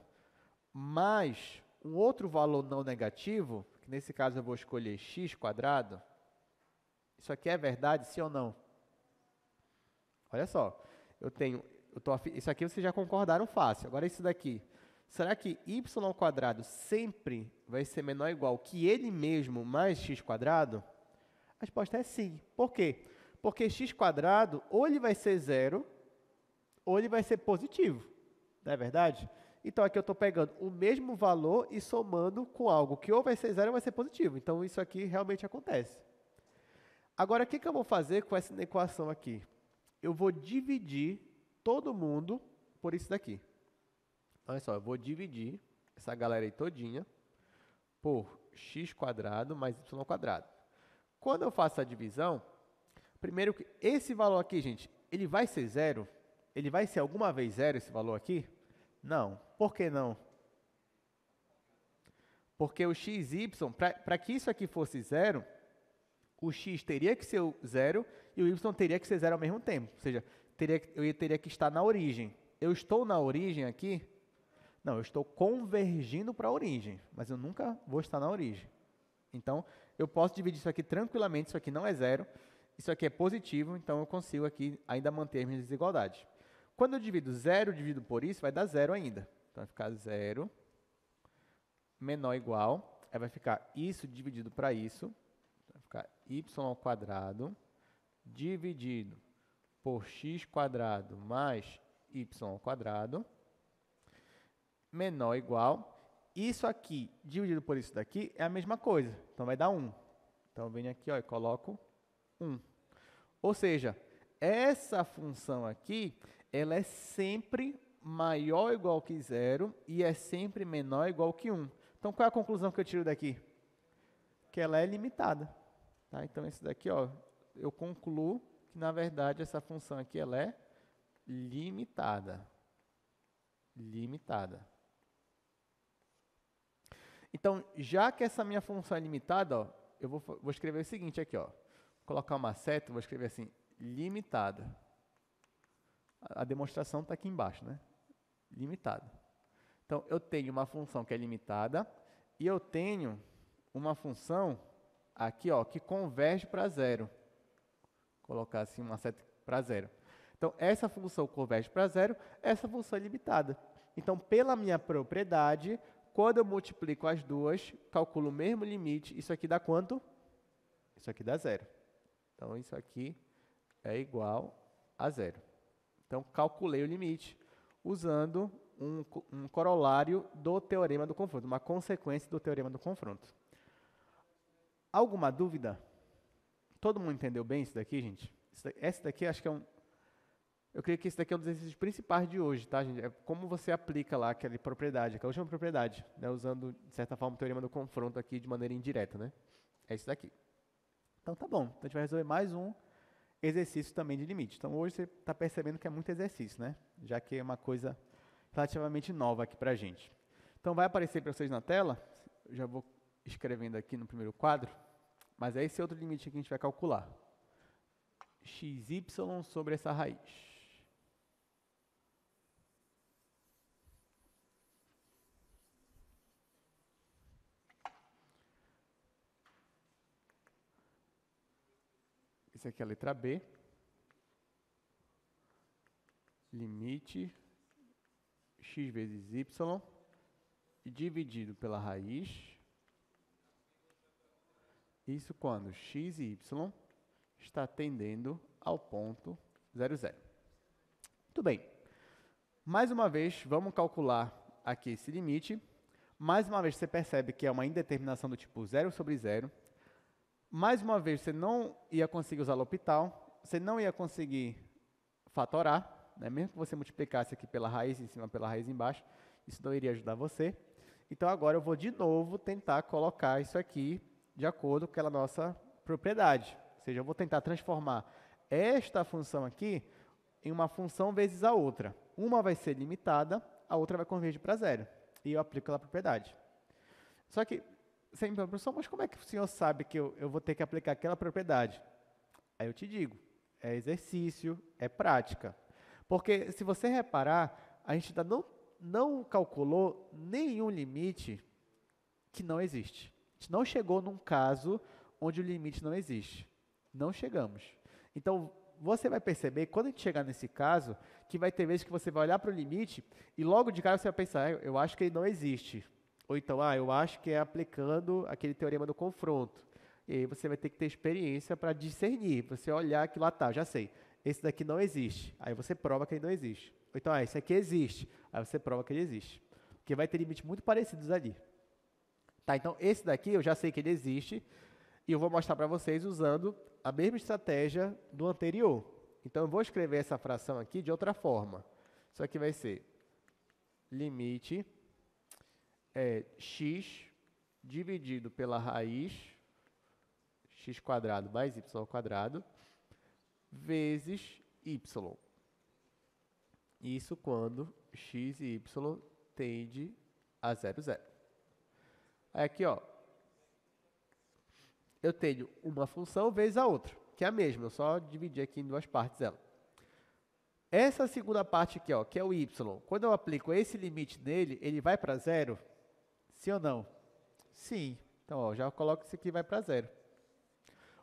mais um outro valor não negativo, que nesse caso eu vou escolher x quadrado. Isso aqui é verdade, sim ou não? Olha só, isso aqui vocês já concordaram fácil. Agora isso daqui, será que y ao quadrado sempre vai ser menor ou igual que ele mesmo mais x quadrado? A resposta é sim. Por quê? Porque x quadrado ou ele vai ser zero ou ele vai ser positivo. Não é verdade? Então aqui eu estou pegando o mesmo valor e somando com algo que ou vai ser zero ou vai ser positivo. Então isso aqui realmente acontece. Agora, o que eu vou fazer com essa equação aqui? Eu vou dividir todo mundo por isso daqui. Olha só, eu vou dividir essa galera aí todinha por x quadrado mais y ao quadrado. Quando eu faço a divisão, primeiro que esse valor aqui, gente, ele vai ser zero? Ele vai ser alguma vez zero esse valor aqui? Não. Por que não? Porque o xy, para que isso aqui fosse zero, o x teria que ser zero e o y teria que ser zero ao mesmo tempo. Ou seja, eu teria que estar na origem. Eu estou na origem aqui? Não, eu estou convergindo para a origem, mas eu nunca vou estar na origem. Então, eu posso dividir isso aqui tranquilamente, isso aqui não é zero, isso aqui é positivo, então eu consigo aqui ainda manter as minhas desigualdades. Quando eu divido zero dividido por isso, vai dar zero ainda. Então, vai ficar zero menor ou igual, aí vai ficar isso dividido para isso, vai ficar y ao quadrado dividido por x quadrado mais y ao quadrado menor ou igual. Isso aqui dividido por isso daqui é a mesma coisa, então vai dar 1. Então eu venho aqui ó, e coloco 1. Ou seja, essa função aqui, ela é sempre maior ou igual que zero e é sempre menor ou igual que 1. Então qual é a conclusão que eu tiro daqui? Que ela é limitada. Tá? Então, esse daqui, ó, eu concluo que, na verdade, essa função aqui ela é limitada. Limitada. Então, já que essa minha função é limitada, ó, eu vou escrever o seguinte aqui. Ó, vou colocar uma seta, vou escrever assim, limitada. A demonstração está aqui embaixo, né? Limitada. Então, eu tenho uma função que é limitada e eu tenho uma função aqui, ó, que converge para zero. Vou colocar assim uma seta para zero. Então, essa função converge para zero, essa função é limitada. Então, pela minha propriedade, quando eu multiplico as duas, calculo o mesmo limite, isso aqui dá quanto? Isso aqui dá zero. Então, isso aqui é igual a zero. Então, calculei o limite usando um corolário do teorema do confronto, uma consequência do teorema do confronto. Alguma dúvida? Todo mundo entendeu bem isso daqui, gente? Esse daqui acho que é eu creio que esse daqui é um dos exercícios principais de hoje, tá, gente? É como você aplica lá aquela propriedade, aquela última propriedade, né? Usando, de certa forma, o teorema do confronto aqui de maneira indireta, né? É isso daqui. Então, tá bom. Então, a gente vai resolver mais um exercício também de limite. Então, hoje você está percebendo que é muito exercício, né? Já que é uma coisa relativamente nova aqui para a gente. Então, vai aparecer para vocês na tela. Eu já vou escrevendo aqui no primeiro quadro. Mas é esse outro limite que a gente vai calcular. xy sobre essa raiz. Isso aqui é a letra B. Limite x vezes y dividido pela raiz. Isso quando x e y está tendendo ao ponto 0, 0. Muito bem. Mais uma vez, vamos calcular aqui esse limite. Mais uma vez, você percebe que é uma indeterminação do tipo 0 sobre 0. Mais uma vez, você não ia conseguir usar L'Hopital, você não ia conseguir fatorar, né? Mesmo que você multiplicasse aqui pela raiz em cima, pela raiz embaixo, isso não iria ajudar você. Então, agora eu vou de novo tentar colocar isso aqui de acordo com aquela nossa propriedade. Ou seja, eu vou tentar transformar esta função aqui em uma função vezes a outra. Uma vai ser limitada, a outra vai convergir para 0. E eu aplico aquela propriedade. Só que, você me pergunta, professor, mas como é que o senhor sabe que eu vou ter que aplicar aquela propriedade? Aí eu te digo, é exercício, é prática. Porque, se você reparar, a gente ainda não calculou nenhum limite que não existe. A gente não chegou num caso onde o limite não existe. Não chegamos. Então, você vai perceber, quando a gente chegar nesse caso, que vai ter vezes que você vai olhar para o limite e logo de cara você vai pensar, eu acho que ele não existe. Ou então, eu acho que é aplicando aquele teorema do confronto. E aí você vai ter que ter experiência para discernir. Você olhar aquilo lá, tá, já sei. Esse daqui não existe. Aí você prova que ele não existe. Ou então, esse aqui existe. Aí você prova que ele existe. Porque vai ter limites muito parecidos ali. Tá, então, esse daqui eu já sei que ele existe. E eu vou mostrar para vocês usando a mesma estratégia do anterior. Então, eu vou escrever essa fração aqui de outra forma. Isso aqui vai ser limite x dividido pela raiz x² mais y² vezes y. Isso quando x e y tende a 0, 0. Aí aqui, ó, eu tenho uma função vezes a outra, que é a mesma, eu só dividi aqui em duas partes ela. Essa segunda parte aqui, ó, que é o y, quando eu aplico esse limite nele, ele vai para 0? Sim ou não? Sim. Então, ó, já coloco isso aqui vai para 0.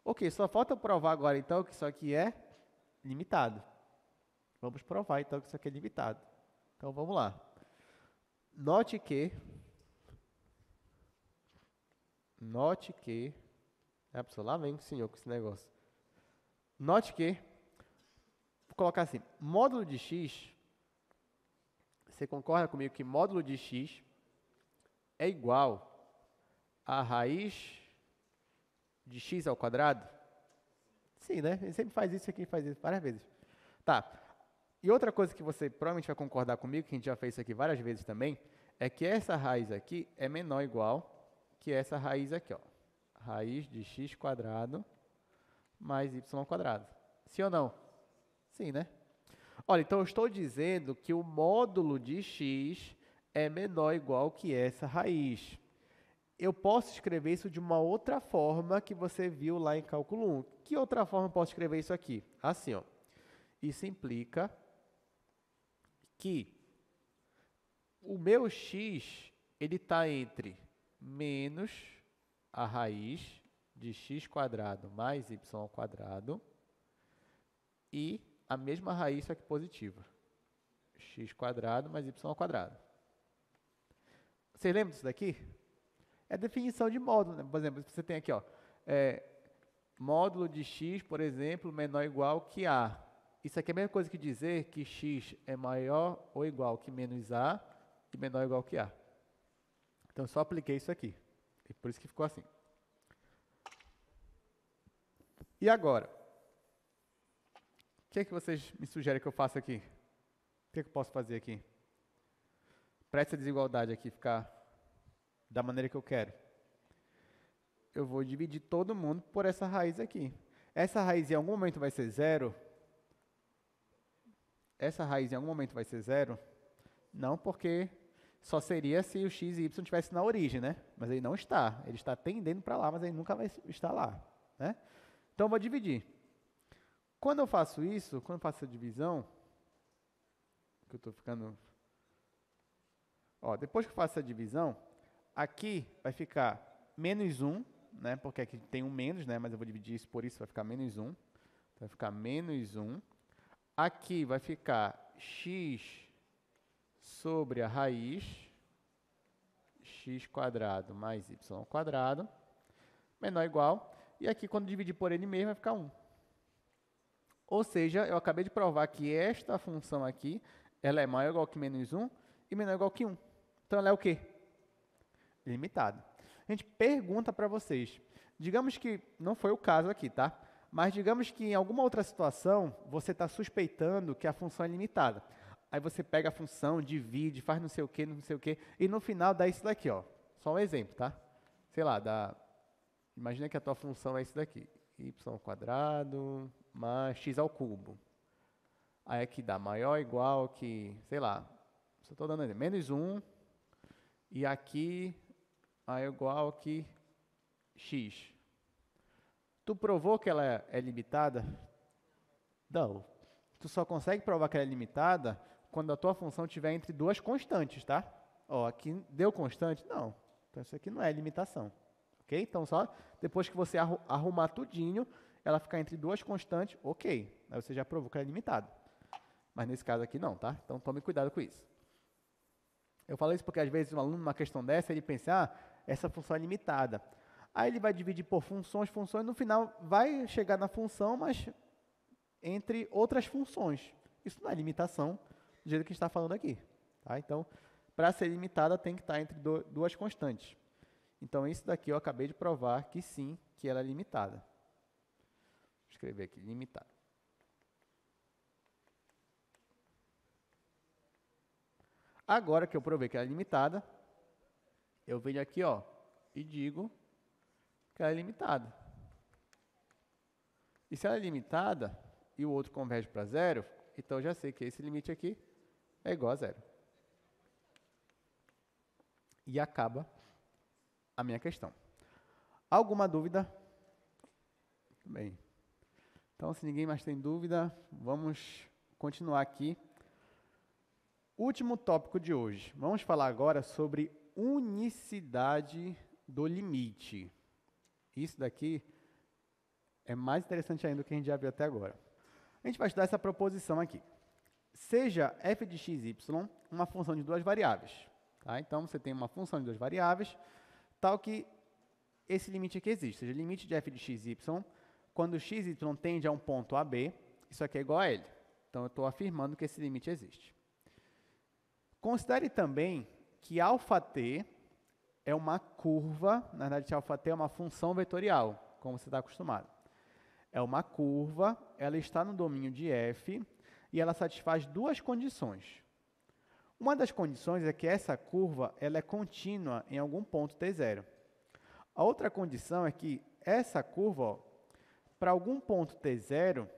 Ok, só falta provar agora, então, que isso aqui é limitado. Vamos provar, então, que isso aqui é limitado. Então, vamos lá. Note que... lá vem o senhor com esse negócio. Note que... Vou colocar assim, módulo de x... Você concorda comigo que módulo de x é igual a raiz de x ao quadrado? Sim, né? Ele sempre faz isso aqui, faz isso várias vezes. Tá. E outra coisa que você provavelmente vai concordar comigo, que a gente já fez isso aqui várias vezes também, é que essa raiz aqui é menor ou igual que essa raiz aqui, ó. Raiz de x² mais y². Sim ou não? Sim, né? Olha, então eu estou dizendo que o módulo de x é menor ou igual que essa raiz. Eu posso escrever isso de uma outra forma que você viu lá em cálculo 1. Que outra forma eu posso escrever isso aqui? Assim, ó. Isso implica que o meu x, ele está entre menos a raiz de x² mais y² e a mesma raiz, só que positiva. x² mais y². Vocês lembram disso daqui? É definição de módulo, né? Por exemplo, você tem aqui, ó, módulo de x, por exemplo, menor ou igual que a. isso aqui é a mesma coisa que dizer que x é maior ou igual que menos a e menor ou igual que a. Então, eu só apliquei isso aqui. E por isso que ficou assim. E agora? O que é que vocês me sugerem que eu faça aqui? O que é que eu posso fazer aqui? Para essa desigualdade aqui ficar da maneira que eu quero. Eu vou dividir todo mundo por essa raiz aqui. Essa raiz em algum momento vai ser zero? Essa raiz em algum momento vai ser zero? Não, porque só seria se o x e y estivesse na origem, né? Mas ele não está. Ele está tendendo para lá, mas ele nunca vai estar lá, né? Então, eu vou dividir. Quando eu faço isso, quando eu faço essa divisão, que eu estou ficando... Ó, depois que eu faço essa divisão, aqui vai ficar menos 1, né? Porque aqui tem um menos, né? Mas eu vou dividir isso por isso, vai ficar menos 1. Então, vai ficar menos 1. Aqui vai ficar x sobre a raiz, x quadrado mais y quadrado, menor ou igual. E aqui, quando dividir por ele mesmo, vai ficar 1. Ou seja, eu acabei de provar que esta função aqui, ela é maior ou igual que menos 1 e menor ou igual que 1. Então, ela é o quê? Limitada. A gente pergunta para vocês. Digamos que não foi o caso aqui, tá? Mas digamos que em alguma outra situação, você está suspeitando que a função é limitada. Aí você pega a função, divide, faz não sei o quê, e no final dá isso daqui, ó. Só um exemplo, tá? Sei lá, imagina que a tua função é isso daqui. Y quadrado mais x ao cubo. Aí aqui dá maior ou igual que, sei lá, só estou dando exemplo, menos 1, e aqui é igual que x. Tu provou que ela é limitada? Não. Tu só consegue provar que ela é limitada quando a tua função estiver entre duas constantes, tá? Ó, aqui deu constante? Não. Então, isso aqui não é limitação. Ok? Então, só depois que você arrumar tudinho, ela ficar entre duas constantes, ok. Aí você já provou que ela é limitada. Mas nesse caso aqui não, tá? Então, tome cuidado com isso. Eu falo isso porque, às vezes, um aluno, numa questão dessa, ele pensa, essa função é limitada. Aí ele vai dividir por funções, no final vai chegar na função, mas entre outras funções. Isso não é limitação, do jeito que a gente está falando aqui. Tá? Então, para ser limitada, tem que estar entre duas constantes. Então, isso daqui eu acabei de provar que sim, que ela é limitada. Vou escrever aqui, limitada. Agora que eu provei que ela é limitada, eu venho aqui, ó, e digo que ela é limitada. E se ela é limitada e o outro converge para zero, então eu já sei que esse limite aqui é igual a zero. E acaba a minha questão. Alguma dúvida? Bem. Então, se ninguém mais tem dúvida, vamos continuar aqui. Último tópico de hoje. Vamos falar agora sobre unicidade do limite. Isso daqui é mais interessante ainda do que a gente já viu até agora. A gente vai estudar essa proposição aqui. Seja f de x, y uma função de duas variáveis. Tá? Então, você tem uma função de duas variáveis, tal que esse limite aqui existe. Ou seja, limite de f de x, y, quando x e y tende a um ponto AB, isso aqui é igual a L. Então, eu estou afirmando que esse limite existe. Considere também que αt é uma curva, na verdade, αt é uma função vetorial, como você está acostumado. É uma curva, ela está no domínio de f e ela satisfaz duas condições. Uma das condições é que essa curva ela é contínua em algum ponto t0. A outra condição é que essa curva, para algum ponto t0,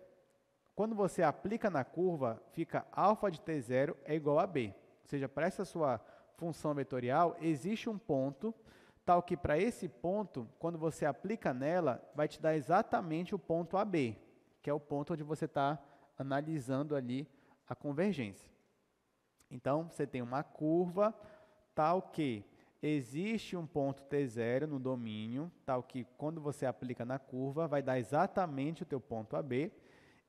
quando você aplica na curva, fica α de t0 é igual a b. Ou seja, para essa sua função vetorial, existe um ponto, tal que para esse ponto, quando você aplica nela, vai te dar exatamente o ponto AB, que é o ponto onde você está analisando ali a convergência. Então, você tem uma curva, tal que existe um ponto t0 no domínio, tal que quando você aplica na curva, vai dar exatamente o teu ponto AB,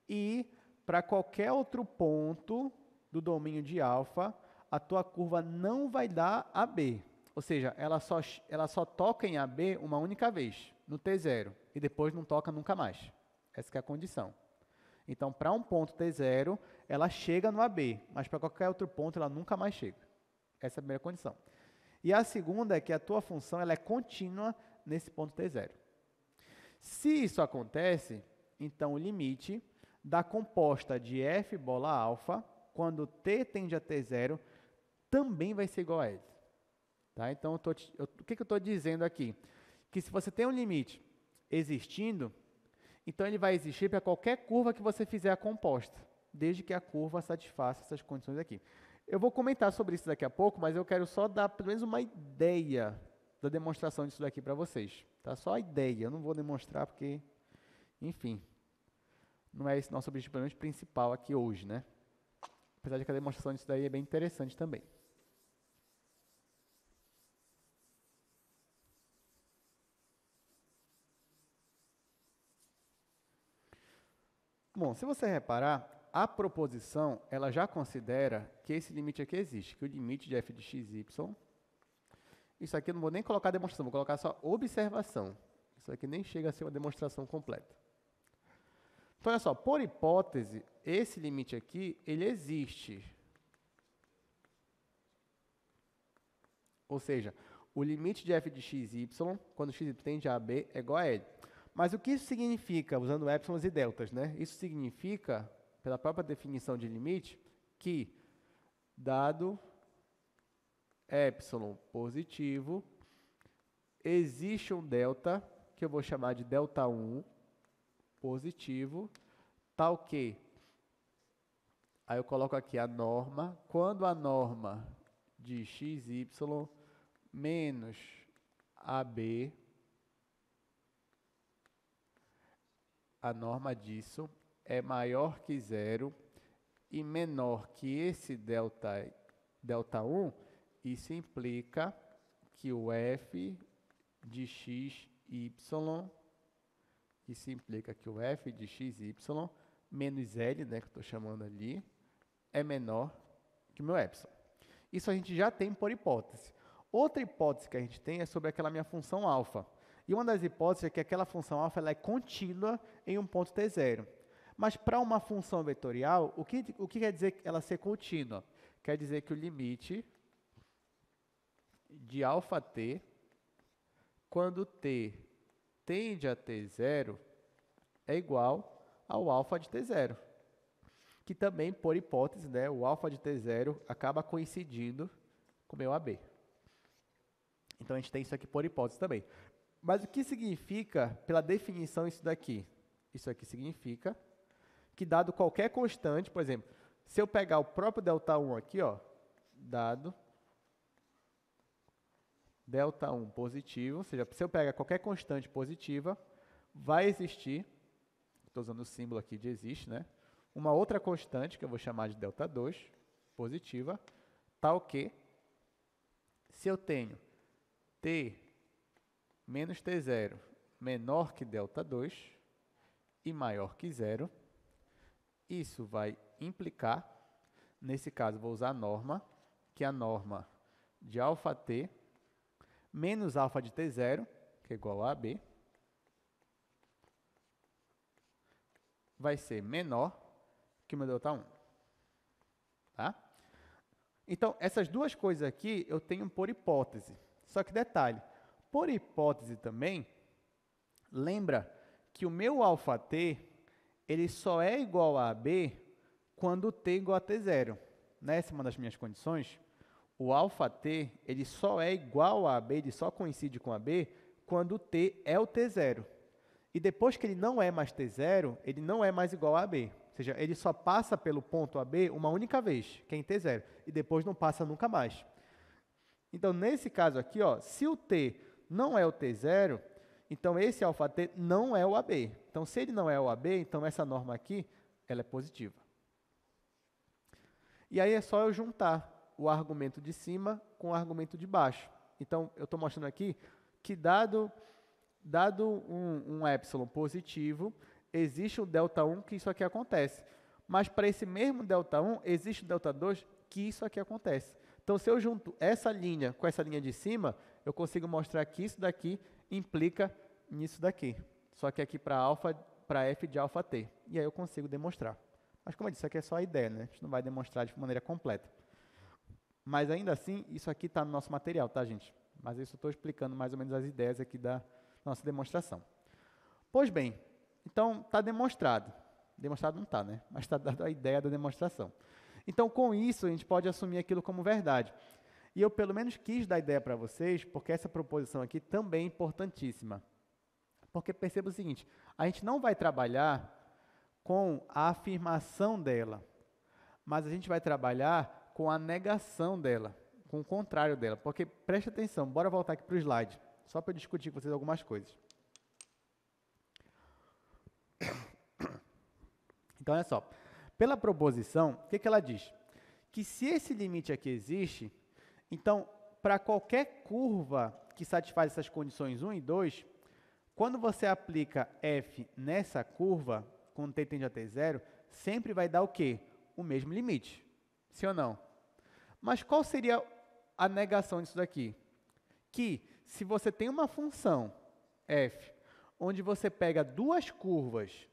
e para qualquer outro ponto do domínio de alfa, a tua curva não vai dar AB. Ou seja, ela só toca em AB uma única vez, no T0, e depois não toca nunca mais. Essa que é a condição. Então, para um ponto t0, ela chega no AB, mas para qualquer outro ponto ela nunca mais chega. Essa é a primeira condição. E a segunda é que a tua função ela é contínua nesse ponto t0. Se isso acontece, então o limite da composta de f bola alfa, quando t tende a t0, também vai ser igual a ele. Tá? Então, o que eu estou dizendo aqui? Que se você tem um limite existindo, então ele vai existir para qualquer curva que você fizer a composta, desde que a curva satisfaça essas condições aqui. Eu vou comentar sobre isso daqui a pouco, mas eu quero só dar pelo menos uma ideia da demonstração disso daqui para vocês. Tá? Só a ideia, eu não vou demonstrar porque, enfim, não é esse nosso objetivo pelo menos principal aqui hoje, né? Apesar de que a demonstração disso daí é bem interessante também. Bom, se você reparar, a proposição ela já considera que esse limite aqui existe, que o limite de f de x, y, isso aqui eu não vou nem colocar demonstração, vou colocar só observação. Isso aqui nem chega a ser uma demonstração completa. Então, olha só, por hipótese, esse limite aqui, ele existe. Ou seja, o limite de f de x, y, quando x tende a b, é igual a L. Mas o que isso significa, usando épsilons e deltas, né? Isso significa, pela própria definição de limite, que, dado épsilon positivo, existe um delta, que eu vou chamar de delta 1 positivo, tal que, aí eu coloco aqui a norma, quando a norma de xy menos AB, a norma disso é maior que zero e menor que esse delta 1, isso implica que o f de xy, isso implica que o f de xy menos L, né, que eu estou chamando ali, é menor que o meu epsilon. Isso a gente já tem por hipótese. Outra hipótese que a gente tem é sobre aquela minha função alfa. E uma das hipóteses é que aquela função alfa ela é contínua em um ponto t0. Mas para uma função vetorial, o que quer dizer ela ser contínua? Quer dizer que o limite de alfa t, quando t tende a t0, é igual ao alfa de t0. Que também, por hipótese, né, o alfa de t0 acaba coincidindo com o meu AB. Então, a gente tem isso aqui por hipótese também. Mas o que significa, pela definição, isso daqui? Isso aqui significa que, dado qualquer constante, por exemplo, se eu pegar o próprio delta 1 aqui, ó, dado delta 1 positivo, ou seja, se eu pegar qualquer constante positiva, vai existir, estou usando o símbolo aqui de existe, né? Uma outra constante, que eu vou chamar de delta 2, positiva, tal que, se eu tenho t menos t0 menor que delta 2 e maior que zero, isso vai implicar, nesse caso vou usar a norma, que é a norma de alfa t menos alfa de t0, que é igual a AB, vai ser menor que o meu delta 1. Tá? Então, essas duas coisas aqui eu tenho por hipótese. Só que detalhe, por hipótese também, lembra que o meu alfa t, ele só é igual a AB quando t é igual a t0. Nessa é uma das minhas condições. O alfa t, ele só é igual a AB, ele só coincide com AB quando t é o t0. E depois que ele não é mais t0, ele não é mais igual a AB. Ou seja, ele só passa pelo ponto AB uma única vez, que é em t0, e depois não passa nunca mais. Então, nesse caso aqui, ó, se o t não é o t0, então esse alfa t não é o AB. Então, se ele não é o AB, então essa norma aqui, ela é positiva. E aí é só eu juntar o argumento de cima com o argumento de baixo. Então, eu estou mostrando aqui que dado um epsilon positivo, existe um delta 1 que isso aqui acontece. Mas para esse mesmo delta 1, existe o delta 2 que isso aqui acontece. Então, se eu junto essa linha com essa linha de cima, eu consigo mostrar que isso daqui implica nisso daqui. Só que aqui para alfa, para f de alfa t. E aí eu consigo demonstrar. Mas como eu disse, isso aqui é só a ideia, né? A gente não vai demonstrar de maneira completa. Mas ainda assim, isso aqui está no nosso material, tá, gente? Mas isso eu estou explicando mais ou menos as ideias aqui da nossa demonstração. Pois bem, então está demonstrado. Demonstrado não está, né? Mas está dada a ideia da demonstração. Então, com isso, a gente pode assumir aquilo como verdade. E eu, pelo menos, quis dar ideia para vocês, porque essa proposição aqui também é importantíssima. Porque perceba o seguinte, a gente não vai trabalhar com a afirmação dela, mas a gente vai trabalhar com a negação dela, com o contrário dela. Porque, preste atenção, bora voltar aqui para o slide, só para eu discutir com vocês algumas coisas. Então, olha só, pela proposição, o que ela diz? Que se esse limite aqui existe, então, para qualquer curva que satisfaz essas condições 1 e 2, quando você aplica f nessa curva, quando t tende a t0, sempre vai dar o quê? O mesmo limite, sim ou não? Mas qual seria a negação disso daqui? Que se você tem uma função f, onde você pega duas curvas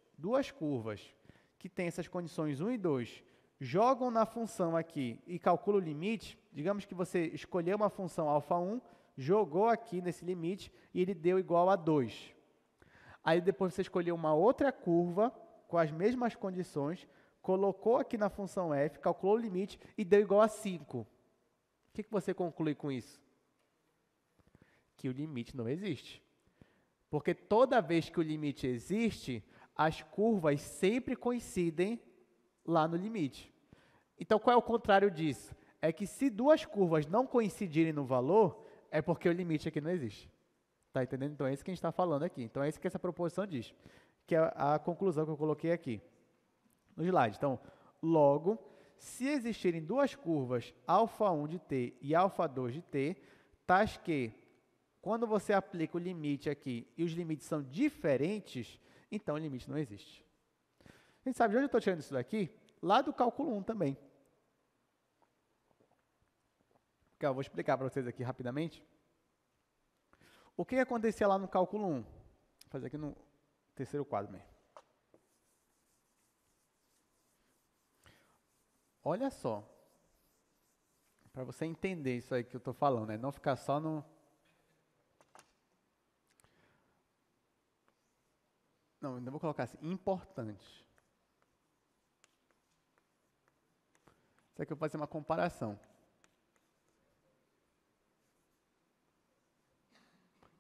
que têm essas condições 1 e 2, jogam na função aqui e calculam o limite, digamos que você escolheu uma função α1, jogou aqui nesse limite e ele deu igual a 2. Aí depois você escolheu uma outra curva com as mesmas condições, colocou aqui na função f, calculou o limite e deu igual a 5. O que você conclui com isso? Que o limite não existe. Porque toda vez que o limite existe, as curvas sempre coincidem lá no limite. Então, qual é o contrário disso? É que se duas curvas não coincidirem no valor, é porque o limite aqui não existe. Tá entendendo? Então, é isso que a gente está falando aqui. Então, é isso que essa proposição diz, que é a conclusão que eu coloquei aqui no slide. Então, logo, se existirem duas curvas, α1 de t e α2 de t, tais que, quando você aplica o limite aqui e os limites são diferentes, então o limite não existe. A gente sabe de onde eu estou tirando isso daqui? Lá do cálculo 1 também. Porque eu vou explicar para vocês aqui rapidamente. O que acontecia lá no cálculo 1? Vou fazer aqui no terceiro quadro mesmo. Olha só. Para você entender isso aí que eu estou falando, né? Não ficar só no... Não, ainda vou colocar assim, importante. Isso aqui eu vou fazer uma comparação.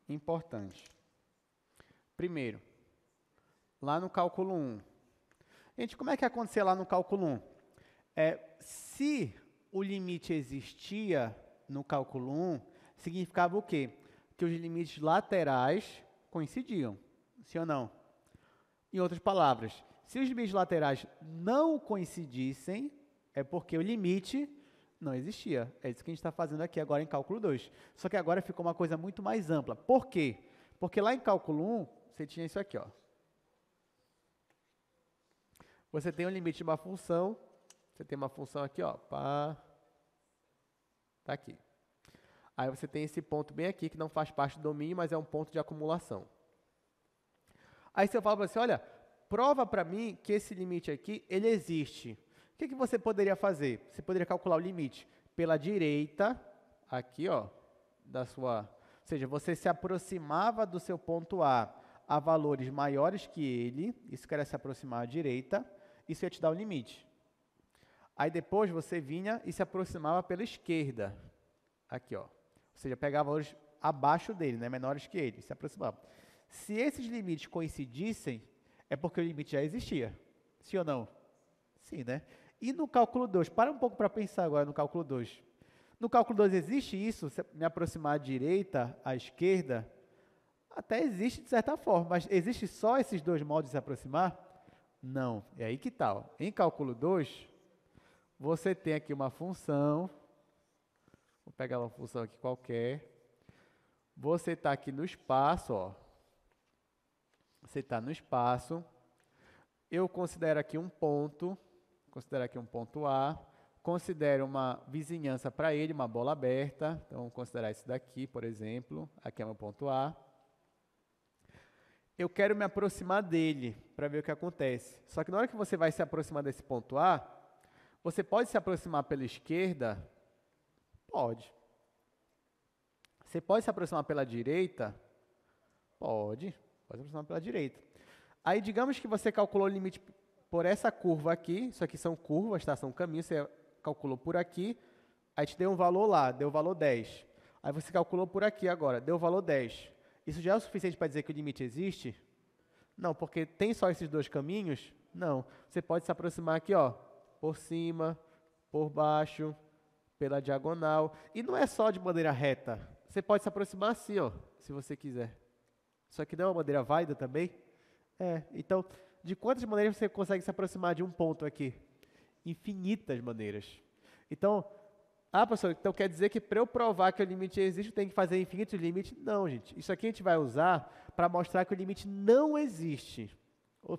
Importante. Primeiro, lá no cálculo 1. Gente, como é que acontecia lá no cálculo 1? Se o limite existia no cálculo 1, significava o quê? Que os limites laterais coincidiam, sim ou não? Em outras palavras, se os limites laterais não coincidissem, é porque o limite não existia. É isso que a gente está fazendo aqui agora em cálculo 2. Só que agora ficou uma coisa muito mais ampla. Por quê? Porque lá em cálculo 1, você tinha isso aqui, ó. Você tem um limite de uma função, você tem uma função aqui, ó, tá aqui. Aí você tem esse ponto bem aqui, que não faz parte do domínio, mas é um ponto de acumulação. Aí você fala para você, olha, prova para mim que esse limite aqui, ele existe. O que você poderia fazer? Você poderia calcular o limite pela direita, aqui, ó, da sua... Ou seja, você se aproximava do seu ponto A valores maiores que ele, isso quer se aproximar à direita, isso ia te dar o limite. Aí depois você vinha e se aproximava pela esquerda, aqui, ó. Ou seja, pegava valores abaixo dele, né, menores que ele, se aproximava. Se esses limites coincidissem, é porque o limite já existia. Sim ou não? Sim, né? E no cálculo 2? Para um pouco para pensar agora no cálculo 2. No cálculo 2 existe isso, me aproximar à direita, à esquerda? Até existe de certa forma, mas existe só esses dois modos de se aproximar? Não. É aí que tá, ó. Em cálculo 2, você tem aqui uma função, vou pegar uma função aqui qualquer, você está aqui no espaço, ó. Você está no espaço, eu considero aqui um ponto A, considero uma vizinhança para ele, uma bola aberta, então vamos considerar isso daqui, por exemplo, aqui é meu ponto A. eu quero me aproximar dele para ver o que acontece. Só que na hora que você vai se aproximar desse ponto A, você pode se aproximar pela esquerda? Pode. Você pode se aproximar pela direita? Pode. Pode se aproximar pela direita. Aí, digamos que você calculou o limite por essa curva aqui. Isso aqui são curvas, tá? São caminhos. Você calculou por aqui. Aí te deu um valor lá, deu o valor 10. Aí você calculou por aqui agora, deu o valor 10. Isso já é o suficiente para dizer que o limite existe? Não, porque tem só esses dois caminhos? Não. Você pode se aproximar aqui, ó, por cima, por baixo, pela diagonal. E não é só de maneira reta. Você pode se aproximar assim, ó, se você quiser. Isso aqui não é uma maneira válida também? Então, de quantas maneiras você consegue se aproximar de um ponto aqui? Infinitas maneiras. Então, professor, então quer dizer que para eu provar que o limite existe, eu tenho que fazer infinitos limites? Não, gente. Isso aqui a gente vai usar para mostrar que o limite não existe.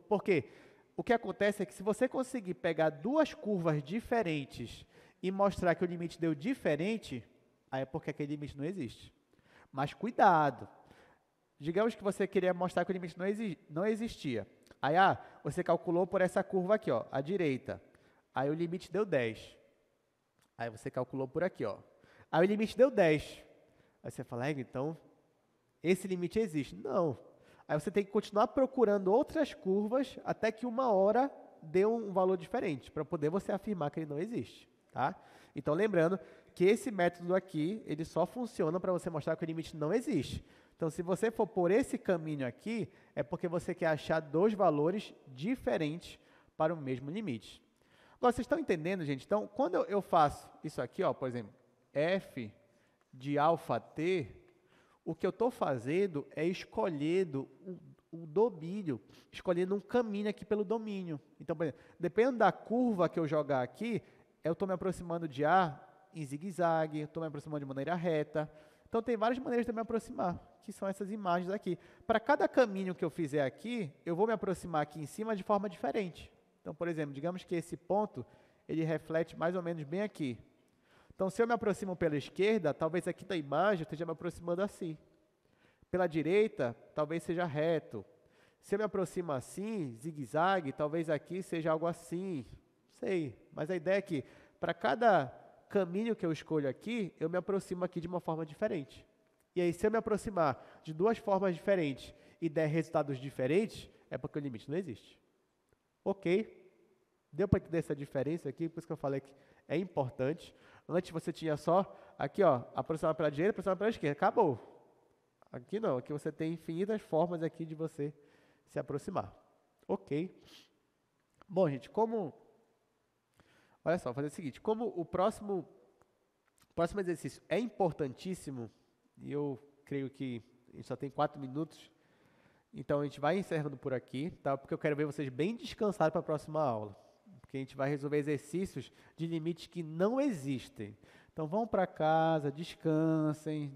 Por quê? O que acontece é que se você conseguir pegar duas curvas diferentes e mostrar que o limite deu diferente, aí é porque aquele limite não existe. Mas cuidado. Digamos que você queria mostrar que o limite não existia. Aí, você calculou por essa curva aqui, ó, à direita. Aí o limite deu 10. Aí você calculou por aqui, ó. Aí o limite deu 10. Aí você fala, então, esse limite existe. Não. Aí você tem que continuar procurando outras curvas até que uma hora dê um valor diferente, para poder você afirmar que ele não existe, tá? Então, lembrando que esse método aqui, ele só funciona para você mostrar que o limite não existe. Então, se você for por esse caminho aqui, é porque você quer achar dois valores diferentes para o mesmo limite. Agora, vocês estão entendendo, gente? Então, quando eu faço isso aqui, ó, por exemplo, f de alfa t, o que eu estou fazendo é escolhendo o domínio, escolhendo um caminho aqui pelo domínio. Então, por exemplo, dependendo da curva que eu jogar aqui, eu estou me aproximando de A em zigue-zague, estou me aproximando de maneira reta. Então, tem várias maneiras de me aproximar, que são essas imagens aqui. Para cada caminho que eu fizer aqui, eu vou me aproximar aqui em cima de forma diferente. Então, por exemplo, digamos que esse ponto, ele reflete mais ou menos bem aqui. Então, se eu me aproximo pela esquerda, talvez aqui na imagem eu esteja me aproximando assim. Pela direita, talvez seja reto. Se eu me aproximo assim, zigue-zague, talvez aqui seja algo assim. Sei, mas a ideia é que para cada caminho que eu escolho aqui, eu me aproximo aqui de uma forma diferente. E aí, se eu me aproximar de duas formas diferentes e der resultados diferentes, é porque o limite não existe. Ok? Deu para entender essa diferença aqui? Por isso que eu falei que é importante. Antes você tinha só aqui, ó, aproximar pela direita, aproximar pela esquerda. Acabou. Aqui não. Aqui você tem infinitas formas aqui de você se aproximar. Ok? Bom, gente, olha só, vou fazer o seguinte. Como o próximo exercício é importantíssimo, e eu creio que a gente só tem 4 minutos, então a gente vai encerrando por aqui, tá? Porque eu quero ver vocês bem descansados para a próxima aula. Porque a gente vai resolver exercícios de limites que não existem. Então, vão para casa, descansem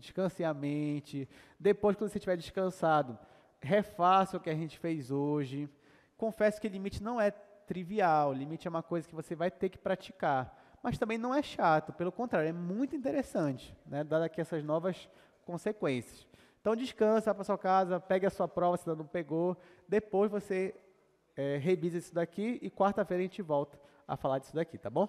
a mente. Depois, quando você estiver descansado, refaça o que a gente fez hoje. Confesso que limite não é trivial, limite é uma coisa que você vai ter que praticar. Mas também não é chato, pelo contrário, é muito interessante, né? Dado aqui essas novas consequências. Então, descansa, vai para sua casa, pegue a sua prova se ainda não pegou. Depois você revisa isso daqui e quarta-feira a gente volta a falar disso daqui, tá bom?